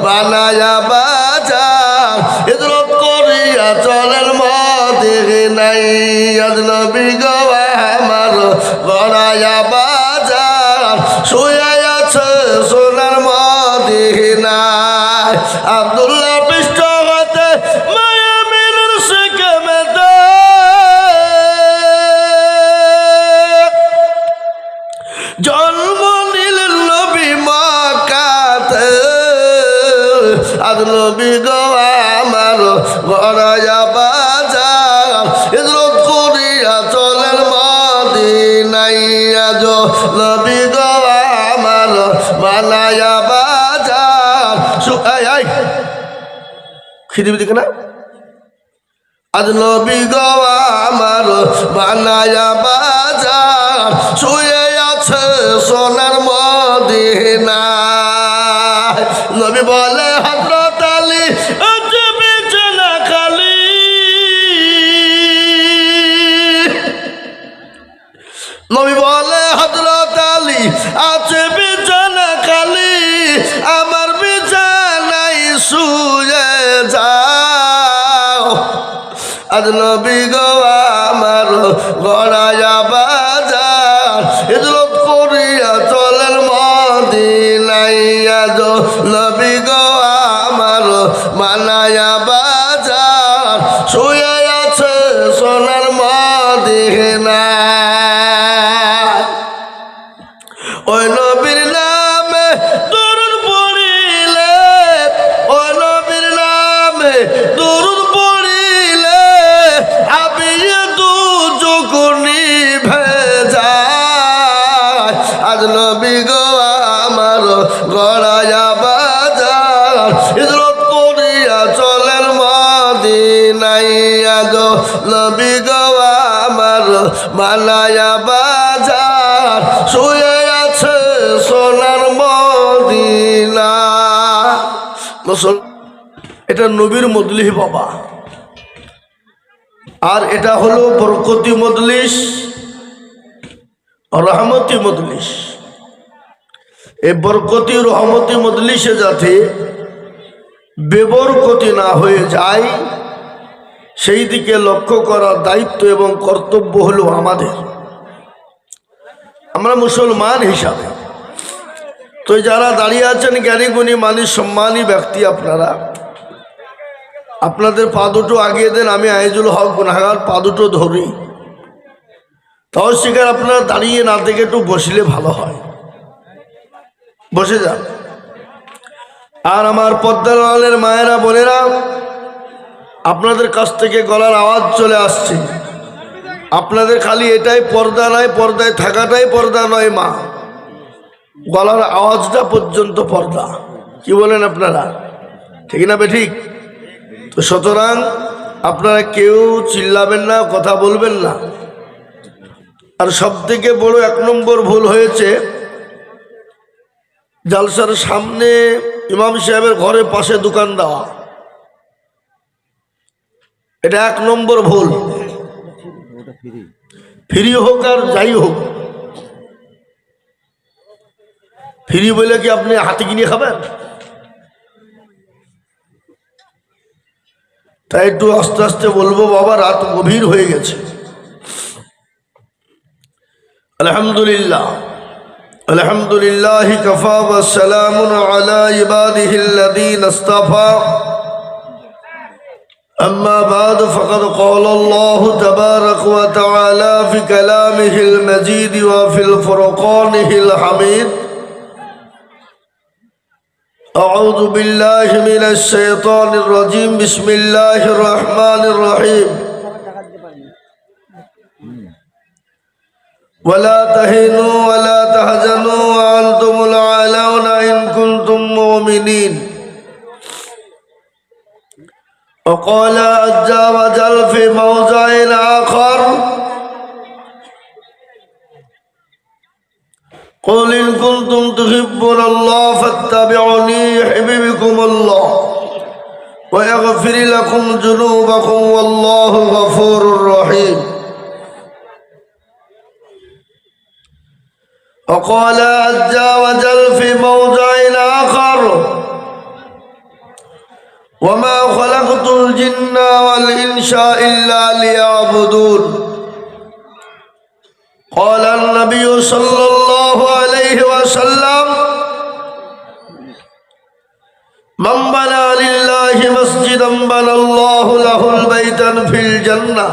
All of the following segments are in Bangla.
বানায়া বাজার হিজরত করিয়া চলেন মদিনায় আজ নবী গো আমার গড়ায়া বাজার শুয়ে আছে সোনার মদিনায় আব্দুল্লাহ পৃষ্ঠ হতে মায়ামিনুর সেকেমেতে জন্ম নিলেন নবী মক্কাতে আজ নবী গো আমার গড়ায়া বাজার হিজরত করিয়া চলেন মদিনায় আজ নবী গো আমার বানায়া বাজার খিদি দিকে না আজ নবী গো আমার বানায়া বাজার শুয়ে আছে সোনার মদিনায় নবী বলে হযরত আলী আছে বিছানা খালি নবী বলে হযরত আলী আছে বিছানা খালি আমার বিছানায় শুয়ে যাও আজ নবী গো আমার গড়ায়া বাজার হিজরত করিয়া চলেন মদিনায় আজ নবী গো আমার বানায়া বাজার শুয়ে আছে সোনার মদিনায় ওই নবীর নামে দরুদ পড়িলে ওই নবীর নামে দরুদ পড়িলে আবিয়ে দু চোখনি ভেজায় আজ নবী গো আমার গড়ায়া বাজার হিজরত করিয়া চলেন মদিনায় আজ নবী গো আমার বানায়া বাজার শুয়ে আছে সোনার মদিনা এটা নবীর মজলিস বাবা আর এটা হলো বরকতি মজলিস রহমতি মজলিস এই বরকতি রহমতি মজলিসে যাতে বেবরকতি না হয়ে যায় সেই দিকে লক্ষ্য করার দায়িত্ব এবং কর্তব্য হলো আমাদের আমরা মুসলমান হিসাবে তো যারা দাঁড়িয়ে আছেন জ্ঞানী গুণী মানি সম্মানী ব্যক্তি আপনারা আপনাদের পা দুটো আগিয়ে দেন আমি আইজুল হক গুনাহগার পা দুটো ধরি তাও শিকার আপনারা দাঁড়িয়ে না থেকে একটু বসলে ভালো হয় বসে যান আর আমার পর্দার আড়ালের মায়েরা বোনেরা আপনাদের কাছ থেকে গলার আওয়াজ চলে আসছে আপনাদের খালি এটাই পর্দা নয় পর্দায় থাকাটাই পর্দা নয় মা গলার আওয়াজটা পর্যন্ত পর্দা কি বলেন আপনারা ঠিক না বেঠিক তো সুতরাং আপনারা কেউ চিল্লাবেন না কথা বলবেন না আর সবথেকে বড় এক নম্বর ভুল হয়েছে জালসার সামনে ইমাম সাহেবের ঘরের পাশে দোকান দেওয়া এটা এক নম্বর ভুল ফ্রি হোক আর যাই হোক ফ্রি বলে কি আপনি হাতে কিনে খাবেন তাই একটু আস্তে আস্তে বলবো বাবা রাত গভীর হয়ে গেছে আলহামদুলিল্লাহ আলহামদুলিল্লাহ কাফা ওয়া সালামুন আলা ইবাদিহিল্লাযীনা ইসতাফা أما بعد فقد قال الله تبارك وتعالى في كلامه المجيد وفي الفرقانه الحميد أعوذ بالله من الشيطان الرجيم بسم الله الرحمن الرحيم ولا تهنوا ولا تحزنوا وأنتم الأعلون إن كنتم مؤمنين وقال عز وجل في موضع آخر قل إن كنتم تحبون الله فاتبعوني يحببكم الله ويغفر لكم ذنوبكم والله غفور رحيم وقال عز وجل في موضع آخر إنشاء إلا ليعبدون قال النبي صلى الله عليه وسلم من بنى لله مسجدا بنى الله له البيتا في الجنة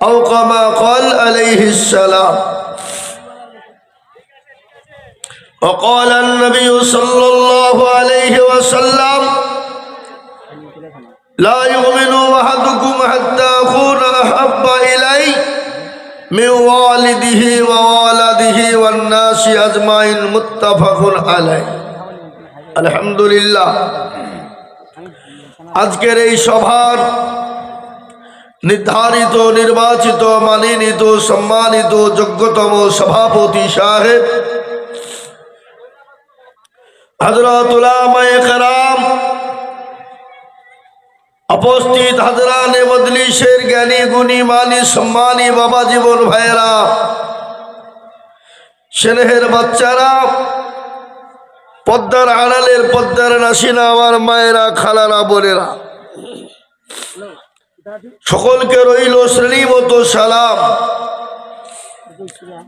أو كما قال عليه السلام وقال النبي صلى الله عليه وسلم لا يؤمن أحدكم حتى أكون أحب إليه من والده ووالده والناس أجمعين متفق عليه আলহামদুলিল্লাহ। আজকের এই সভার নির্ধারিত নির্বাচিত মানিনীত সম্মানিত যোগ্যতম সভাপতি সাহেব হযরত উলামায়ে কেরাম, উপস্থিত হাজরানে মজলিসের জ্ঞানী গুণী মানি সম্মানী বাবা জীবন ভাইয়েরা, স্নেহের বাচ্চারা, পদ্মার আড়ালের পদ্মার নাসিনা আমার মায়েরা, খালারা, বোনেরা, সকলকে রইল শ্রেণীমতো সালাম।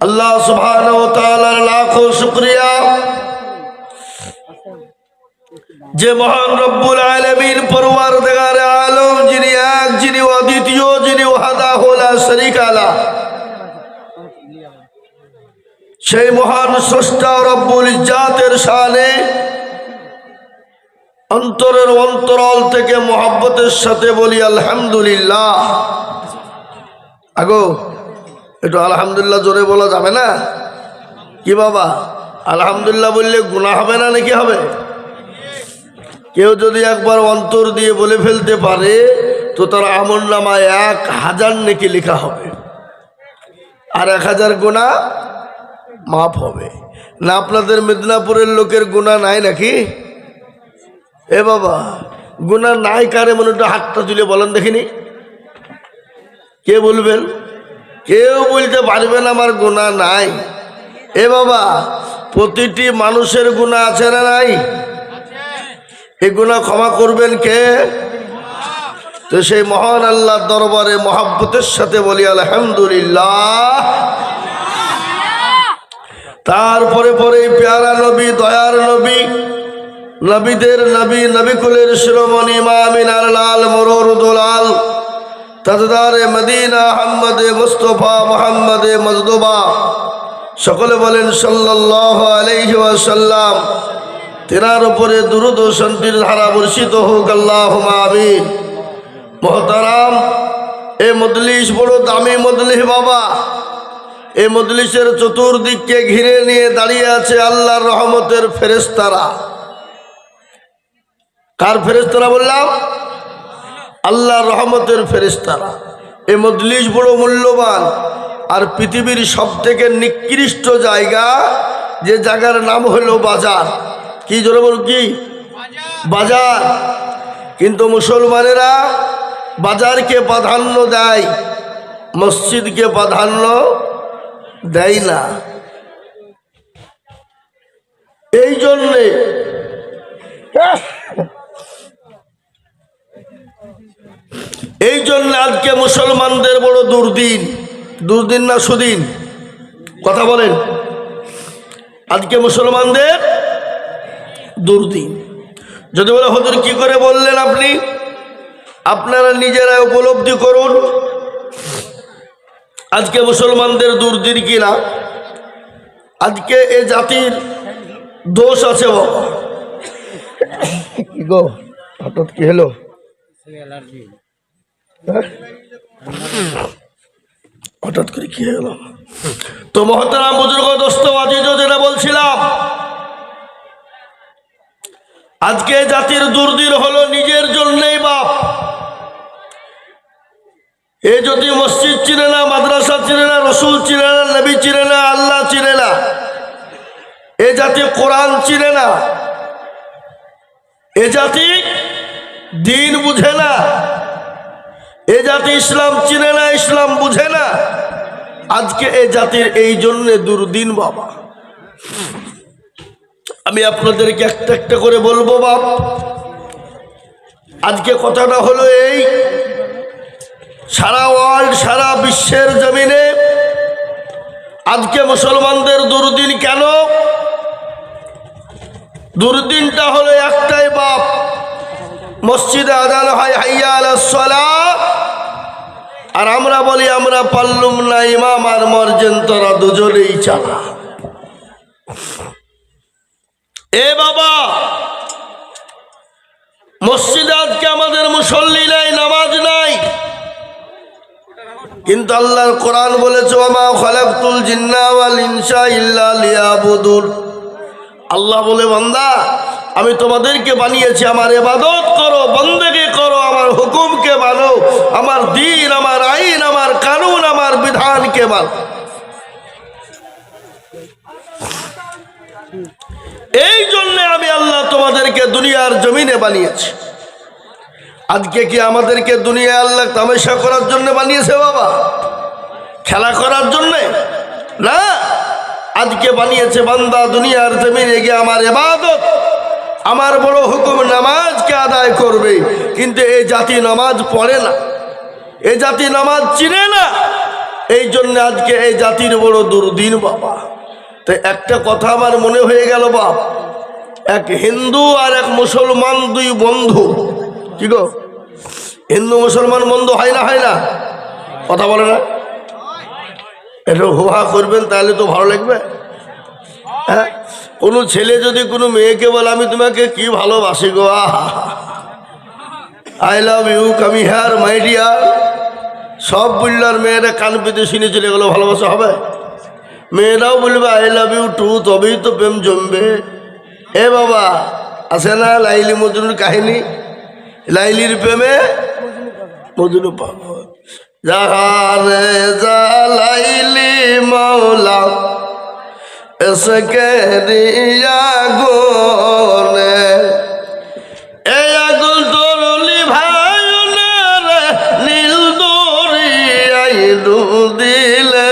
আল্লাহ সুবহানাহু ওয়া তাআলার লাখো শুকরিয়া যে মহান রব্বুল আলামিন পরওয়ারদিগার আলম, যিনি এক, যিনি অদ্বিতীয়, যিনি ওয়াহদাহু লা শারীকা লাহ, সেই মহান স্রষ্টা রব্বুল ইজ্জাতের শানে অন্তরের অন্তরাল থেকে মোহাব্বতের সাথে বলি আলহামদুলিল্লাহ। আগো একটু আলহামদুলিল্লাহ জোরে বলা যাবে না কি বাবা? আলহামদুলিল্লাহ বললে গুনাহ হবে না নাকি হবে? কেউ যদি একবার অন্তর দিয়ে বলে ফেলতে পারে তো তার আমলনামায় 1000 নেকি লেখা হবে আর 1000 গুনাহ মাফ হবে না। আপনাদের মেদিনীপুরের লোকের গুনাহ নাই নাকি? এ বাবা, গুনাহ নাই কারে মনে একটু হাতটা তুলে বলেন দেখিনি। কে বলবেন? কেউ বলতে পারবেন আমার গুনাহ নাই। এ বাবা, প্রতিটি মানুষের গুনাহ আছে না নাই? এই গুনাহ ক্ষমা করবেন কে? তো সেই মহান আল্লাহর দরবারে মহব্বতের সাথে বলি আলহামদুলিল্লাহ। তারপরে পরে পেয়ারা নবী, দয়ার নবী, নবীদের নবী, নবীকুলের শিরোমণি ইমামিনার লাল মরুরুদুলাল তাজদারে মদিনা আহমদে মুস্তফা মুহাম্মদে মজদুবা, সকলে বলেন সাল্লাল্লাহু আলাইহি ওয়াসাল্লাম। তেনার উপরে দুরূদ ও শান্তির ধারা বর্ষিত হোক, আল্লাহুম্মা আমিন। মুহতারাম, এই মজলিস বড় দামি মজলিস বাবা। এই মজলিসের চতুর্দিককে ঘিরে নিয়ে দাঁড়িয়ে আছে আল্লাহর রহমতের ফেরেশতারা। কার ফেরেশতারা বললাম? আল্লাহর রহমতের ফেরেশতারা। এই মজলিস বড় মূল্যবান আর পৃথিবীর সবথেকে নিকৃষ্ট জায়গা, যে জায়গার নাম হলো বাজার। কি জোরে বল? কি বাজার? কিন্তু মুসলমানেরা বাজারকে প্রাধান্য দেয়, মসজিদকে প্রাধান্য দেয় না। এই জন্যে আজকে মুসলমানদের বড় দুর্দিন। দুর্দিন না সুদিন? কথা বলেন। আজকে মুসলমানদের দুর্দিন। যদি বলে হুজুর কি করে বললেন আপনি? আপনারা নিজেরা উপলব্ধি করুন আজকে মুসলমানদের দুর্দিন কিনা। আজকে এ জাতির দোষ আছে বাবা। কি গো, হঠাৎ কি হলো? হঠাৎ করে কি হলো? তো মহতারাম বুজুর্গ দোস্ত আজিজ, যেটা বলছিলাম, আজকে জাতির দুর্দিন হলো নিজের জন্যই বাপ। এ যদি মসজিদ চিনে না, মাদ্রাসা চিনে না, রসুল চিনে না, নবী চিনে না, আল্লাহ চিনে না, এ জাতি কোরআন চিনে না, এ জাতি দিন বুঝে না, এ জাতি ইসলাম চিনে না, ইসলাম বুঝে না। আজকে এ জাতির এই জন্যে দুর্দিন বাবা। আমি আপনাদেরকে একটা একটা করে বলবো বাপ। আজকে কথাটা হলো এই, সারা ওয়ার্ল্ড, সারা বিশ্বের জমিনে আজকে মুসলমানদের দুর্দিন কেন? দুর্দিনটা হলো একটাই বাপ, মসজিদে আযান হয় হাইয়া আলাস সালাহ, আর আমরা বলি আমরা পারলুম না, ইমাম আর মর্জেন তোরা দুজনেই চালা। এ বাবা, মসজিদে আজকে আমাদের মুসল্লি নাই, নামাজ নাই, কিন্তু আল্লাহর কোরআন বলেছে ওয়া খালাকতুল জিন্না ওয়াল ইনসা ইল্লা লিয়াবুদুন। আল্লাহ বলে বান্দা আমি তোমাদেরকে বানিয়েছি আমার ইবাদত করো, বন্দেগি করো, আমার হুকুমকে মানো, আমার দ্বীন, আমার আইন, আমার কানুন, আমার বিধানকে মানো। এই জন্য আমি আল্লাহ তোমাদেরকে দুনিয়ার জমিনে বানিয়েছি। আজকে কি আমাদেরকে দুনিয়ায় আল্লাহ তামাশা করার জন্য বানিয়েছে বাবা? খেলা করার জন্য না, আজকে বানিয়েছে বান্দা দুনিয়ার জমিনে গিয়ে আমার ইবাদত, আমার বড় হুকুম নামাজকে আদায় করবে। কিন্তু এই জাতি নামাজ পড়ে না, এই জাতি নামাজ চিনে না, এই জন্য আজকে এই জাতির বড় দুর্দিন বাবা। তো একটা কথা আমার মনে হয়ে গেল বাপ, এক হিন্দু আর এক মুসলমান দুই বন্ধু, কি গো, হিন্দু মুসলমান বন্ধু হয় না? হয় না? কথা বলে না? এটা হুহা করবেন তাহলে তো ভালো লাগবে। হ্যাঁ, কোনো ছেলে যদি কোনো মেয়েকে বলে আমি তোমাকে কি ভালোবাসি গো, I love you, come here my dear, সব বলল আর মেয়েরা কান পেতে শুনে চলে গেলো, ভালোবাসা হবে? মেয়েরাও বলবে আই লাভ ইউ টু, তবেই তো প্রেম জমবে। এ বাবা, আছে না লাইলি মজনুর কাহিনী, লাইলির প্রেমে মজনু পাগল। জাহারে জালাইলি মাওলা এসকে দিয়া গোনে, এই আগুন তরুলি ভাইনের নীল দরিয়াই দিলে,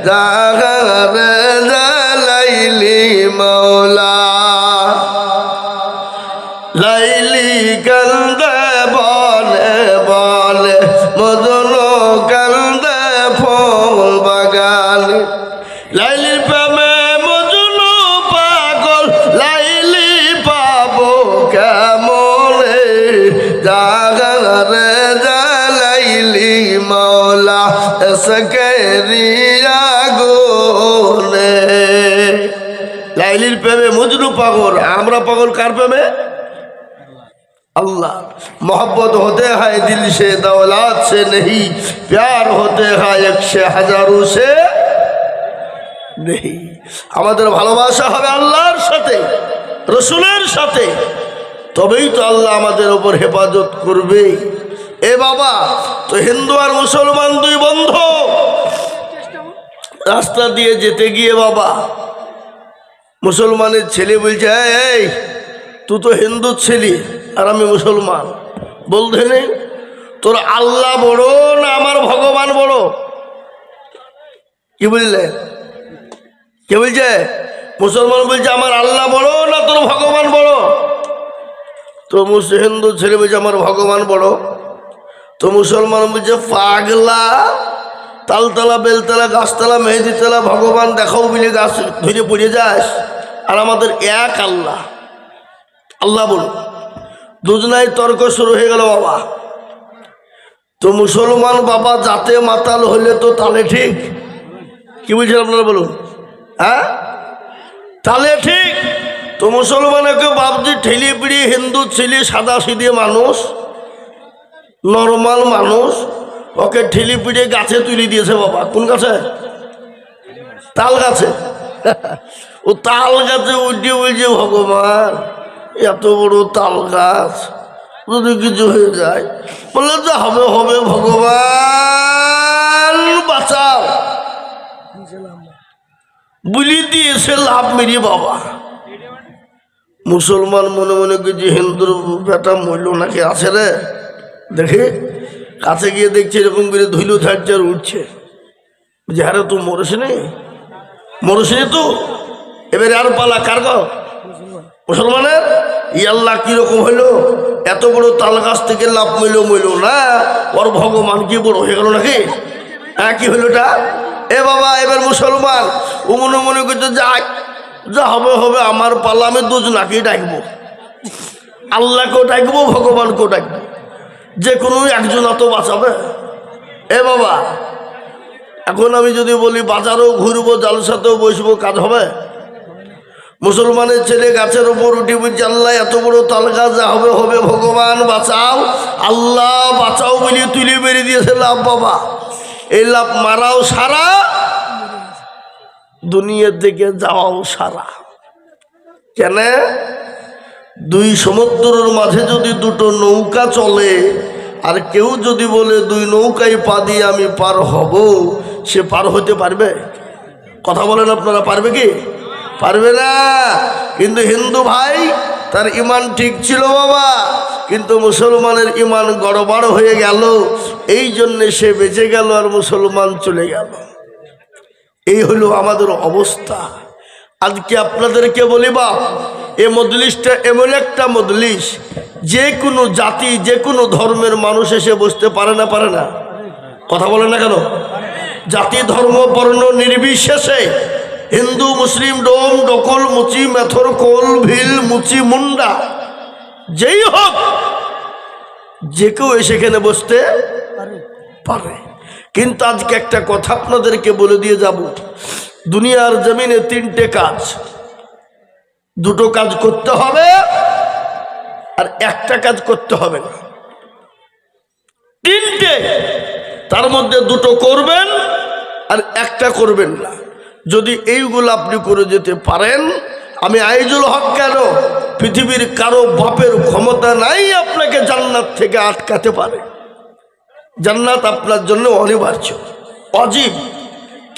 জাহারে জালাইলি মাওলা। লাইলি কান্দে বলে বলে, মজনু কান্দে ফুল বাগানে, লাইলির প্রেমে মজনু পাগল, লাইলি পাবো কেমনে, জাগারে জালাইলি মাওলা এসকে রিয়া গোনে। লাইলির প্রেমে মজনু পাগল, আমরা পাগল কার প্রেমে? अल्लाह। मोहब्बत होते हैं दिल से, दौलत से नहीं, प्यार होते हैं एक से हजारों से नहीं। আমাদের ভালোবাসা হবে আল্লাহর সাথে, রসুলের সাথে, তবেই তো আল্লাহ আমাদের উপর হেফাজত করবে। এ বাবা, তো হিন্দু আর মুসলমান দুই বন্ধু রাস্তা দিয়ে যেতে গিয়ে বাবা, মুসলমানের ছেলে বলছে এই তুই তো হিন্দু ছিলি আর আমি মুসলমান, বলতে নেই তোর আল্লাহ বড় না আমার ভগবান বড়? কি বুঝলে? কে বলছে? মুসলমান বলছে আমার আল্লাহ বড় না তোর ভগবান বড়? তো হিন্দু ছেলে বলছে আমার ভগবান বড়। তো মুসলমান বলছে পাগলা, তালতলা বেলতলা গাছতলা মেহেদিতলা ভগবান দেখাও বলে গাছ ধরে পড়ে যাস, আর আমাদের এক আল্লাহ। আল্লাহ বলুন, দুজনাই তর্ক শুরু হয়ে গেল বাবা। তো মুসলমান বাবা যাতে মাতাল হলে তো তাহলে ঠিক, কি বলছেন আপনারা বলুন? হ্যাঁ, তাহলে ঠিক। তো মুসলমানকে বাপজি ঠেলি পিড়িয়ে, হিন্দু ছেলে সাদা সিধে মানুষ, নর্মাল মানুষ, ওকে ঠেলি পিড়িয়ে গাছে তুলে দিয়েছে বাবা। কোন গাছে? তাল গাছে। ও তাল গাছে উঠে বলছে ভগবান এত বড় তাল গাছ যদি কিছু হয়ে যায়, বললে যে হবে হবে ভগবান বাঁচাও, বলি দিয়েছে লাভ মেরিয়ে বাবা। মুসলমান মনে মনে যে হিন্দুর বেটা মূল্য নাকি আছে রে, দেখে কাছে গিয়ে দেখছে এরকম করে ধুলো থাকছে আর উঠছে, যে আরে তুই মরস নি, মরস নি তো, এবারে আর পালা কার গো? মুসলমানের। আল্লাহ কিরকম হইলো, এত বড় তাল গাছ থেকে লাভ মইল না, ওর ভগবান কি বড় হয়ে গেল নাকি? হ্যাঁ, কি হইল এটা? এ বাবা, এবার মুসলমান ও মনে করছে যা হবে হবে, আমার পাল্লা, আমি দুজনাকেই ডাকবো, আল্লাহকেও ডাকবো, ভগবানকেও ডাকবো, যে কোনো একজন তো বাঁচাবে। এ বাবা, এখন আমি যদি বলি বাজারেও ঘুরবো, জালসাতেও বসবো, কাজ হবে? মুসলমানের ছেলে গাছের উপর উঠে বলছে আল্লাহ এত বড় তাল গাছ, যা হবে হবে, ভগবান বাঁচাও, আল্লাহ বাঁচাও বলে তুলে বেরিয়ে দিয়েছে লাভ। বাবা, এই লাভ মারাও সারা, দুনিয়া থেকে যাওয়াও সারা। কেন? দুই সমুদ্রের মাঝে যদি দুটো নৌকা চলে, আর কেউ যদি বলে দুই নৌকায় পা দিয়ে আমি পার হব, সে পার হতে পারবে? কথা বলেন আপনারা, পারবে কি? পারবে না। কিন্তু হিন্দু ভাই, তার ইমান ঠিক ছিল বাবা, কিন্তু মুসলমানের ইমান গড়বড় হয়ে গেল, এই জন্যে সে বেঁচে গেল আর মুসলমান চলে গেল। এই হলো আমাদের অবস্থা। আজকে আপনাদেরকে বলি বা, এই মজলিসটা এমন একটা মজলিস, যে কোনো জাতি, যে কোনো ধর্মের মানুষ এসে বসতে পারে না? পারে না? কথা বলে না কেন? জাতি ধর্ম বর্ণ নির্বিশেষে, হিন্দু মুসলিম ডোম ডকল মুচি মেথর কোল ভিল মুচি মুন্ডা যেই হোক, যে কেউ সেখানে বসতে পারে। কিন্তু আজকে একটা কথা আপনাদেরকে বলে দিয়ে যাব, দুনিয়ার জমিনে তিনটে কাজ, দুটো কাজ করতে হবে আর একটা কাজ করতে হবে না। তিনটে, তার মধ্যে দুটো করবেন আর একটা করবেন না। যদি এইগুলো আপনি করে যেতে পারেন, আমি আইজুল হক কেন, পৃথিবীর কারো বাপের ক্ষমতা নাই আপনাকে জান্নাত থেকে আটকাতে পারে। জান্নাত আপনার জন্য অনিবার্য, অজীব,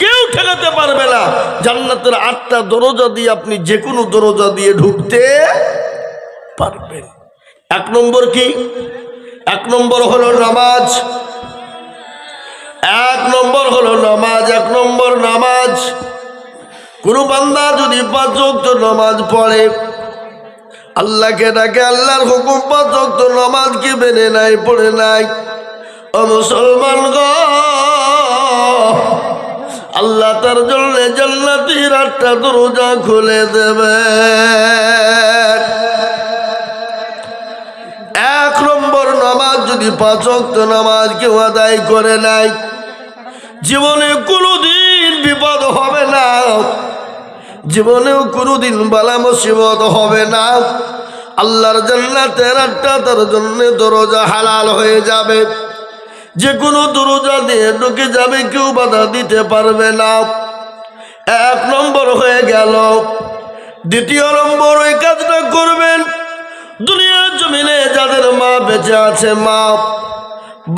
কেউ ঠেকাতে পারবে না। জান্নাতের 8টা দরজা দিয়ে আপনি যে কোনো দরজা দিয়ে ঢুকতে পারবেন। 1 নম্বর কি? 1 নম্বর হলো নামাজ। 1 নম্বর হলো নামাজ। 1 নম্বর নামাজ। কোন বান্দা যদি 5 ওয়াক্ত নামাজ পড়ে, আল্লাহকে ডাকে, আল্লাহর হুকুম 5 ওয়াক্ত নামাজ কি মেনে নাই, পড়ে নাই, ও মুসলমান গো, আল্লাহ তার জন্য জান্নাতের 8টা দরজা খুলে দেবে। 1 নম্বর নামাজ যদি 5 ওয়াক্ত নামাজ কেউ আদায় করে নাই, জীবনে কোনোদিন বিপদ হবে না, জীবনেও কোনোদিন বালা মুসিবত হবে না। আল্লাহর জান্নাতের 8টা তার জন্য দরজা হালাল হয়ে যাবে, যে কোনো দরজা দিয়ে ঢুকে যাবে, কেউ বাধা দিতে পারবে না। 1 নম্বর হয়ে গেল। 2 নম্বর, ওই কাজটা করবেন, দুনিয়ার জমিনে যাদের মা বেঁচে আছে, মা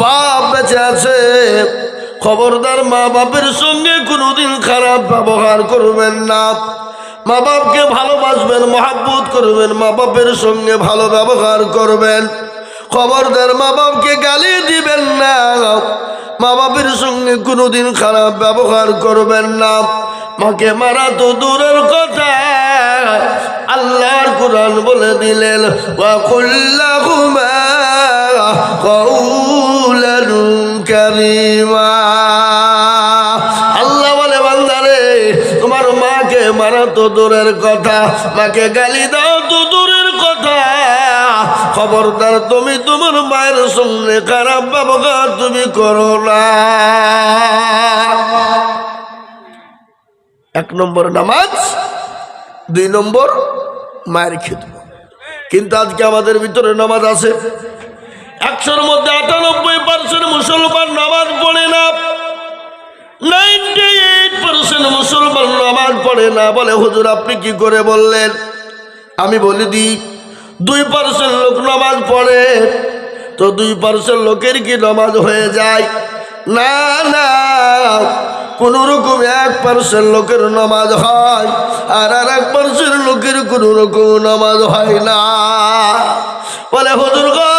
বাপ বেঁচে আছে, খবরদার মা বাপের সঙ্গে কোনোদিন খারাপ ব্যবহার করবেন না। মা বাপকে ভালোবাসবেন, মহাব্বত করবেন, মা বাপের সঙ্গে ভালো ব্যবহার করবেন। খবরদার মা বাপকে গালি দিবেন না, মা বাপের সঙ্গে কোনোদিন খারাপ ব্যবহার করবেন না। মাকে মারা তো দূরের কথা, আল্লাহর কোরআন বলে দিলেন, ওয়া কুল্লাহুমা কাউলান কারীমা। আল্লাহ বলে, বান্দারে, তোমার মাকে মারা তো দূরের কথা, মাকে গালি দাও তো দূরের কথা, খবরদার তুমি তোমার মায়ের সঙ্গে খারাপ ব্যবহার তুমি করো না। 1 নম্বর নামাজ, 2 নম্বর মায়ের খিদমত। কিন্তু আজকে আমাদের ভিতরে নামাজ আছে, 100-র মধ্যে 98% মুসলমান নামাজ পড়ে না। 98% মুসলমান নামাজ পড়ে না। বলে হুজুর আপনি কি করে বললেন? আমি বলে দিই, 2% লোক নামাজ পড়ে, তো 2% লোকের কি নামাজ হয়ে যায়? না না, কোন রকম 1% লোকের নামাজ হয়, আর 1% লোকের কোন রকম নামাজ হয় না। বলে হুজুর গো,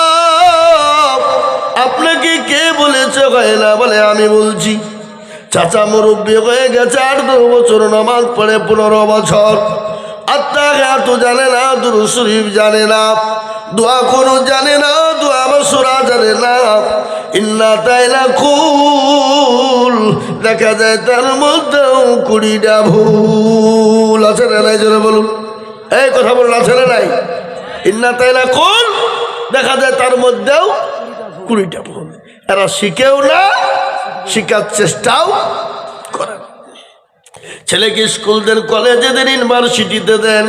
আপনাকে কে বলেছে হয় না? বলে আমি বলছি। চাচা মুরব্বী হয়ে গেছে, 8-10 বছর নামাজ পড়ে, 15 বছর আত্তাহিয়াতু জানে না, দুরূদ শরীফ জানে না, দোয়া কুনূত জানে না, দোয়া মাসুরা জানে না, ইন্না তাইলা কুল দেখা যায় তার মধ্যেও 20টা ভুল আছে না নাই? জোরে বলুন, এই কথা বলুন, আছে না নাই? ইন্না তাইলা কুল দেখা যায় তার মধ্যেও 20টা ভুল। এরা শিখেও না, শিখার চেষ্টাও করে না। ছেলেকে স্কুল দেন, কলেজে দেন, ইউনিভার্সিটিতে দেন,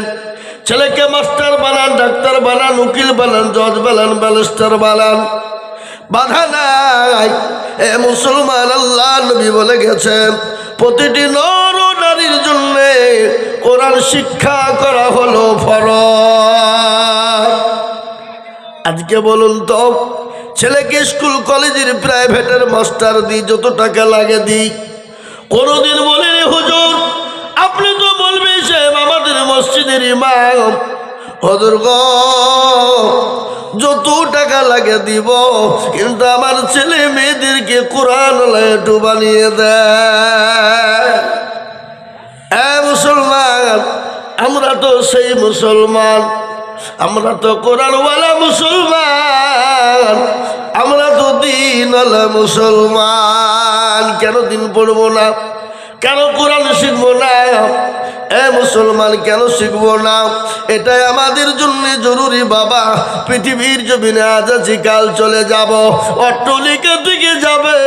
ছেলেকে মাস্টার বানান, ডাক্তার বানান, উকিল বানান, জজ বানান, ব্যারিস্টার বানান, বাধা নাই। এ মুসলমান, আল্লাহ নবী বলে গেছেন প্রতিটি নর ও নারীর জন্য কোরআন শিক্ষা করা হলো ফরজ। আজকে বলুন তো, ছেলেকে স্কুল কলেজের প্রাইভেটের মাস্টার দিই, যত টাকা লাগে দিই, কোনদিন বলেন হুজুর আপনি তো বলবেন সাহেব আমাদের মসজিদের ইমাম, হুজুর গো যত টাকা লাগে দিব, কিন্তু আমার ছেলে মেয়েদেরকে কোরআন একটু বানিয়ে দেয়। মুসলমান, আমরা তো সেই মুসলমান, আমরা তো কোরআনওয়ালা মুসলমান, আমরা তো দ্বীনওয়ালা মুসলমান। কেন দিন পড়বো না? কেন কোরআন শিখবো না? মুসলমান কেন শিখবো না? এটাই আমাদের জন্য জরুরি বাবা। পৃথিবীর জমিনে আজ আছি কাল চলে যাব, অট্টালিকা থেকে যাবে,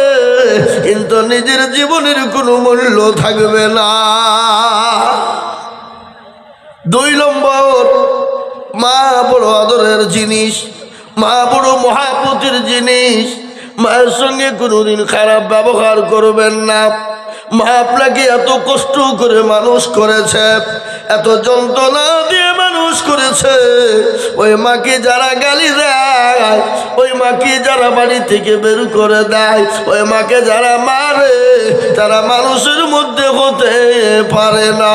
কিন্তু নিজের জীবনের কোনো মূল্য থাকবে না। 2 নম্বর, মা বড় আদরের জিনিস, মা বড় মহাপতির জিনিস। মায়ের সঙ্গে কোনোদিন খারাপ ব্যবহার করবেন না। মা আপনাকে এত কষ্ট করে মানুষ করেছে, এত যন্ত্রণা দিয়ে মানুষ করেছে। ওই মাকে যারা গালি দেয়, ওই মাকে যারা বাড়ি থেকে বের করে দেয়, ওই মাকে যারা মারে, তারা মানুষের মধ্যে হতে পারে না।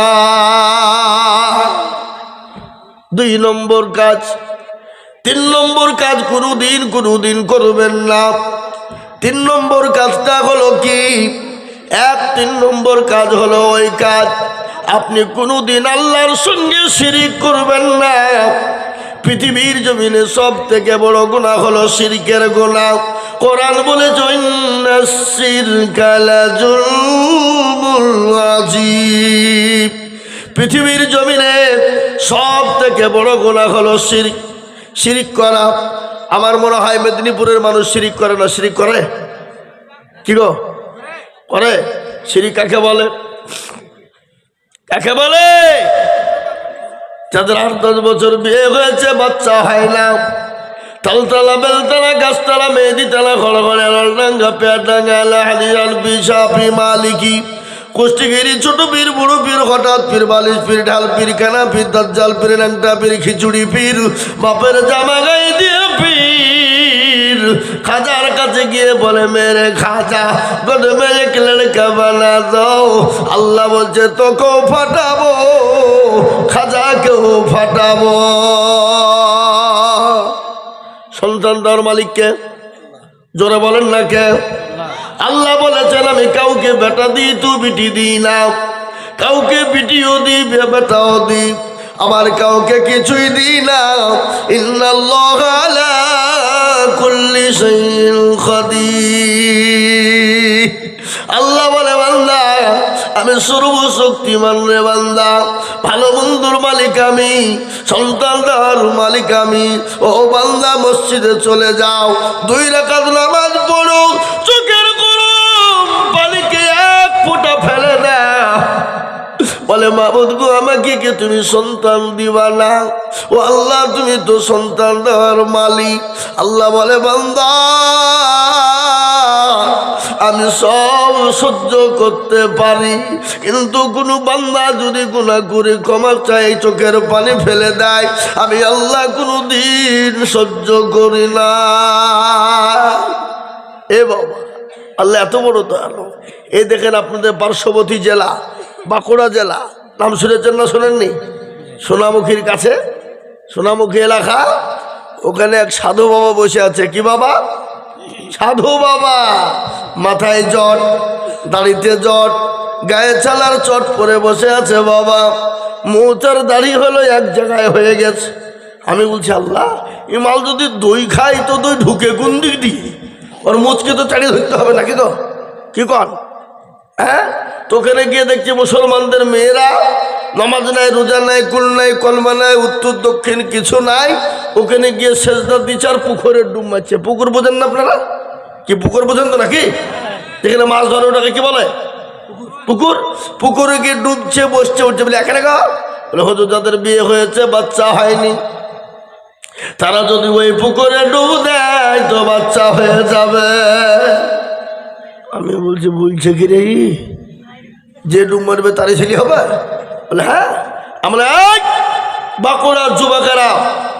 2 নম্বর কাজ। 3 নম্বর কাজ কোনোদিন করবেন না। 3 নম্বর কাজটা হলো কি? 3 নম্বর কাজ হলো ওই কাজ, আপনি কোনোদিন আল্লাহর সঙ্গে শিরিক করবেন না। পৃথিবীর জমিনে সব থেকে বড় গুনাহ হলো শিরকের গুনাহ। কোরআন বলেছে ইন্নাস শিরকা লাযুলমুন আযীম। পৃথিবীর জমিনে সব থেকে বড় গুনাহ হলো শিরক। শিরিক করা। আমার মনে হয় মেদিনীপুরের মানুষ শিরিক করে না? শিরিক করে? কি গো করে? শিরিক কাকে বলে? কাকে বলে? যাদের 8-10 বছর বিয়ে হয়েছে, বাচ্চা হয় না, তালতলা বেলতলা গাছতলা মেহেদিতলা খড়গড়ে লালডাঙ্গা পেয়ারডাঙ্গা হালিয়ান পিসাপি মালিকি কুষ্টিগিরি ছোট পীর বড় পীর হঠাৎ পীর বালিশ পীর ঢাল পীর কানা পীর দাজ্জাল পীর ন্যাংটা পীর খিচুড়ি পীর বাপের জামা গায়ে দিয়ে পীর খাজার কাছে গিয়ে বলে মেরে খাজা গোদ মেয়ে লড়কা বানা দাও। আল্লাহ বলছে তোকেও ফাটাবো, খাজাকেও ফাটাবো। সন্তান দেওয়ার মালিককে? জোরে বলেন না কে? আল্লাহ বলেছেন আমি কাউকে বেটা দিই তো বিটি দিই না, কাউকে বিটিও দিই বেটাও দিই, আমার কাউকে কিছুই দিই না। ইন্নাল্লাহা আলা কুল্লি শাইইন কাদির। আল্লাহ বলে বান্দা আমি সর্বশক্তিমান রে বান্দা, ভালো বন্ধুর মালিক আমি, সন্তান দেওয়ার মালিক আমি। ও বান্দা মসজিদে চলে যাও, 2 রাকাত নামাজ পড়ো, চোখের গরম পানিকে 1 ফোঁটা ফেলে দাও। বলে মাবুদ গো আমাকে কি তুমি সন্তান দিবা না? ও আল্লাহ তুমি তো সন্তান দেওয়ার মালিক। আল্লাহ বলে বান্দা আমি সব সহ্য করতে পারি, কিন্তু কোনো বান্দা যদি গুনাহ করে ক্ষমা চাই চোখের পানি ফেলে দেয়, আমি আল্লাহ কোনো দিন সহ্য করি না। এ বাবা, আল্লাহ এত বড় দয়ালু। এই দেখেন আপনাদের পার্শ্ববর্তী জেলা বাঁকুড়া জেলা, নাম শুনেছেন না শোনেননি? সোনামুখীর কাছে, সোনামুখী এলাকা, ওখানে এক সাধু বাবা বসে আছে। কি বাবা? সাধু বাবা। মাথায় জট, দাড়িতে জট, গায়ে চালার চট পরে বসে আছে বাবা। মোচার দাড়ি হলো এক জায়গায় হয়ে গেছে। আমি বলছি আল্লাহ, এই মাল যদি দই খাই তো দই ঢুকে কোন দিক দিয়ে? ওর মুচকে তো চাড়িয়ে ধরতে হবে নাকি? তো কি কর? হ্যাঁ, তো ওখানে গিয়ে দেখছি মুসলমানদের মেয়েরা নামাজ নাই, রোজা নাই, কুল নাই, কলমা নাই, উত্তর দক্ষিণ কিছু নাই। ওখানে গিয়ে সেজদা দিচ্ছে আর পুকুরের ডুব মারছে। পুকুর বোঝেন না আপনারা? কি পুকুর বোঝেন তো নাকি? যেখানে মাছ ধরে ওটাকে কি বলে? পুকুর। পুকুরে গিয়ে ডুবছে, বসছে, উঠছে। বলে এখানে গা বলে হুজুর, যাদের বিয়ে হয়েছে বাচ্চা হয়নি তারা যদি ওই পুকুরে ডুব দেয় তো বাচ্চা হয়ে যাবে। আমি বলছে কি রে, যে ডুব মারবে তারই ছেলে হবে? বলে হ্যাঁ। আমরা বাঁকুড়ার যুবকেরা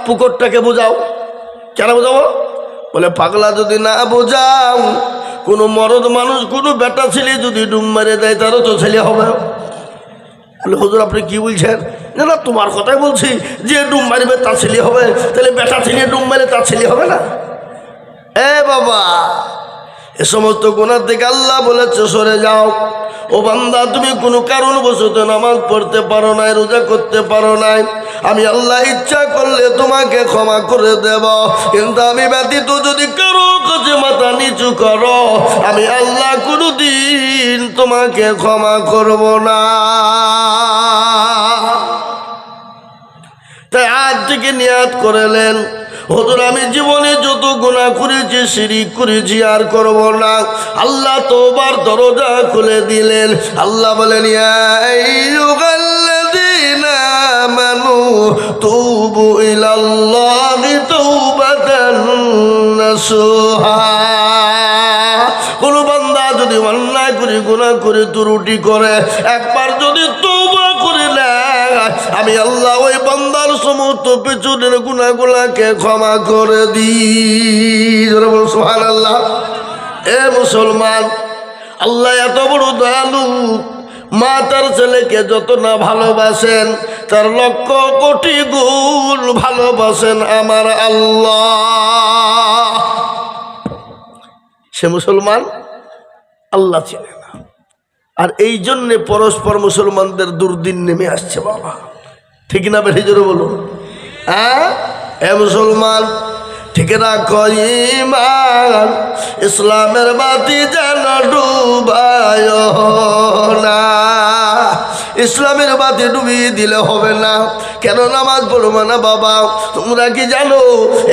পুকুরটাকে বোঝাও। কেন বোঝাবো? বলে পাগলা, যদি না বোঝাও, কোনো মরদ মানুষ, কোনো বেটা ছেলে যদি ডুব মারে দেয় তারও তো ছেলে হবে। বলে হুজুর আপনি কি বলছেন? না না, তোমার কথাই বলছি, যে ডুব মারবে তার ছেলে হবে। তাহলে বেটা ছেলে ডুব মারে তার ছেলে হবে না? এ বাবা, এ সমস্ত গুনাহ থেকে আল্লাহ বলেছে সরে যাও। ও বান্দা, তুমি কোনো কারণবশত নামাজ পড়তে পারো নাই, রোজা করতে পারো নাই, আমি আল্লাহ ইচ্ছা করলে তোমাকে ক্ষমা করে দেব। কিন্তু আমি ব্যতীত যদি কারো কাছে মাথা নিচু করো, আমি আল্লাহ কোনোদিন তোমাকে ক্ষমা করব না। তাই আজ থেকে নিয়াত করেলেন, হুজুর আমি জীবনে যত গুনাহ করেছি, শিরক করেছি, আর করব না। আল্লাহ তওবার দরজা খুলে দিলেন। আল্লাহ বলেন, ইয়া আইয়ুহাল্লাযীনা আমানু তুবু ইলাল্লাহি তাওবাতান নাসুহা। কোন বান্দা যদি অন্যায় করে, গুনাহ করে, ত্রুটি করে, একবার যদি তওবা করে নেয়, আমি আল্লাহ ওই বান্দার সমস্ত পেছনের গুনাহগুলোকে ক্ষমা করে দিই। সুবহানাল্লাহ। এ মুসলমান, আল্লাহ এত বড় দয়ালু। মা তার ছেলেকে যত না ভালোবাসেন, তার লক্ষ কোটি গুণ ভালোবাসেন আমার আল্লাহ। সে মুসলমান, আল্লাহ চেনে না। আর এই জন্যে পরস্পর মুসলমানদের দুর্দিন নেমে আসছে বাবা। ঠিক না বেশি জোরে বলুন? হ্যাঁ, এ মুসলমান, ঠিক রাখো ঈমান, ইসলামের বাতি যেন ডুবায় না। ইসলামের বাতি ডুবিয়ে দিলে হবে না। কেন নামাজ পড়বো না বাবা? তোমরা কি জানো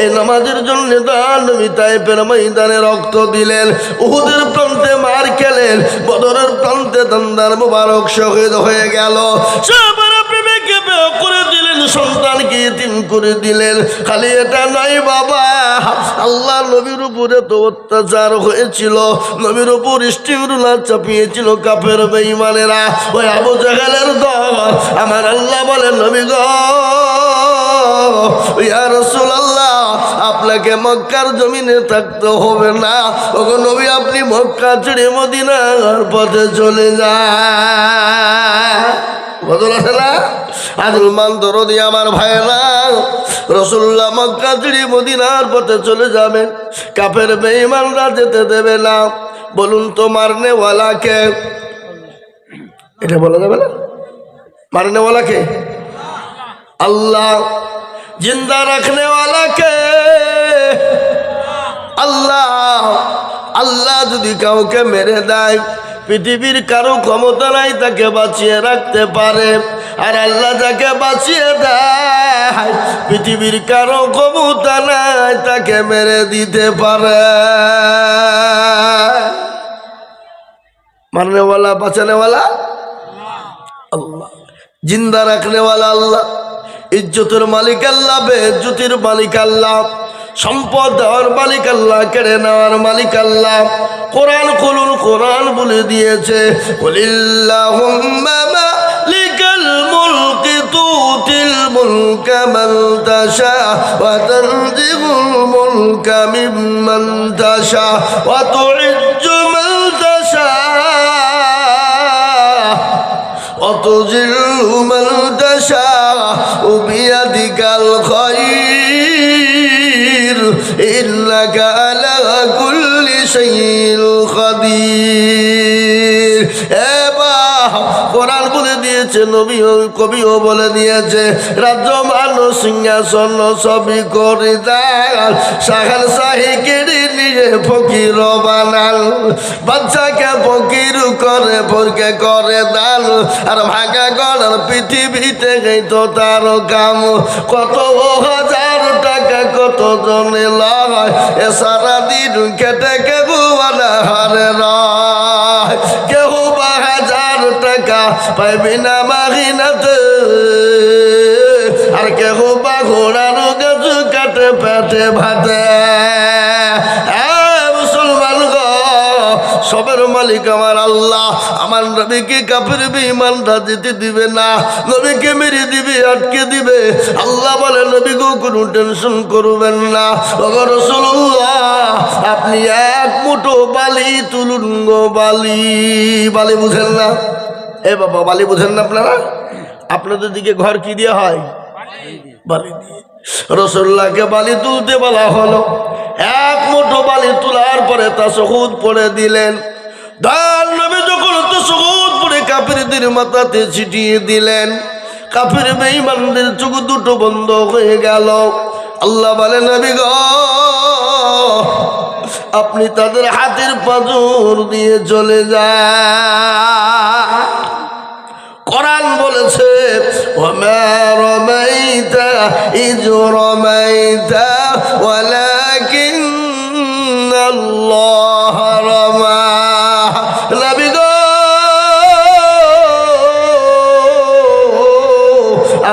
এই নামাজের জন্য নবী তায়েফের ময়দানে রক্ত দিলেন, উহুদের প্রান্তে মার খেলেন, বদরের প্রান্তে দন্দার মুবারক শহীদ হয়ে গেল। করে দিলেন, সন্তানকে ইতিম করে দিলেন। খালি এটা নয় বাবা, আল্লাহ নবীর উপরে তো অত্যাচার হয়েছিল, নবীর উপর স্টিম রুলার চাপিয়েছিল কাফের বেঈমানেরা, ওই আবু জাহেলের দল। আমার আল্লাহ বলেন, নবী গো, ইয়া রাসূলুল্লাহ, আপনাকে মক্কার জমিনে থাকতে হবে না। ওগো নবী, আপনি মক্কা ছেড়ে মদিনার পথে চলে যান। বদল আছে না? আদুলমান দরদি আমার ভাইরা, রাসূলুল্লাহ মক্কা ছেড়ে মদিনার পথে চলে যাবেন। কাফের বেঈমানরা যেতে দেবে না। বলুন তো, মারনেওয়ালাকে? এটা বলা যাবে না? মারনেওয়ালাকে আল্লাহ। জিন্দা রাখনেওয়ালাকে আল্লাহ। আল্লাহ যদি কাউকে মেরে দেয়, পৃথিবীর কারো ক্ষমতা নাই তাকে বাঁচিয়ে রাখতে পারে। আর আল্লাহ যাকে বাঁচিয়ে দেয়, পৃথিবীর কারো ক্ষমতা নাই তাকে মেরে দিতে পারে। মারনেওয়ালা, বাঁচানেওয়ালা আল্লাহ। জিন্দা রাখনেওয়ালা আল্লাহ। ইজ্জতের মালিক আল্লাহ, বেইজ্জতির মালিক আল্লাহ, সম্পদ দেওয়ার মালিক আল্লাহ, কেড়ে নেওয়ার মালিক আল্লাহ। কোরআন খুলুন, কোরআন বলে দিয়েছে, কুলিল্লাহুম্মা মালিকাল মুলকি তুতিল মুলকা মান তাশা ওয়া তানজিউল মুলকা মিম্মান তাশা ওয়া তুইজ্জু মান তাশা ওয়া তুযিল্লু মান তাশা বিয়াদিকাল খায়র ইন্নাকা আলা কুল্লি শাইইন কাদির। কোরআন বলে দিয়েছে দিয়েছে, নবী কবিও বলে দিয়েছে, রাজ্য মানুষ সিংহাসন সবই করে দান, শাহাল শাহী কেড়ে নিয়ে ফকির বানাল, বাচ্চাকে ফকির করে ফরকে করে দান, আর ভাগা গড়ার পৃথিবীতে গেই তো তার কাম, কত হাজার টাকা কত জনে লয়, এ সারা দিন খেটে কেউ হারে নয়, কেউ বা হাজার টাকা পাইবি না মাগিনাতে, আর কেউ বা ঘোড়ার গাছ কাটে পেটে ভাতে। মুসলমান গো, সবের মালিক আমার আল্লাহ, আমার নবীকে কাফের বেঈমানরা যেতে দিবে না, নবীকে মেরে দিবে, আটকে দিবে। আল্লাহ বলে, নবী গো কোনো টেনশন করবেন না, ওগো রাসূলুল্লাহ আপনি এক মুঠো বালি তুলুন গো, বালি। বালি বুঝেন না? এ বাবা, বালি বুঝেন না আপনারা? আপনাদের দিকে ঘর কি দিয়ে হয়? বালি দিয়ে। রাসূলুল্লাহকে বালি তুলতে বলা হলো, এক মুঠো বালি তোলার পরে তাশাহুদ পড়ে দিলেন। দয়াল নবী যখন তাশাহুদ পড়ে কাফিরদের মাথাতে ছিটিয়ে দিলেন, কাফির বেঈমানদের চোখ দুটো বন্ধ হয়ে গেল। আল্লাহ বলেন, নবী গো আপনি তাদের হাতের পাঁজর দিয়ে চলে যান। কোরআন বলেছে, ওয়া রামাইতা ইয রামাইতা ওয়ালাকিন্নাল্লাহ রামা। নবী গো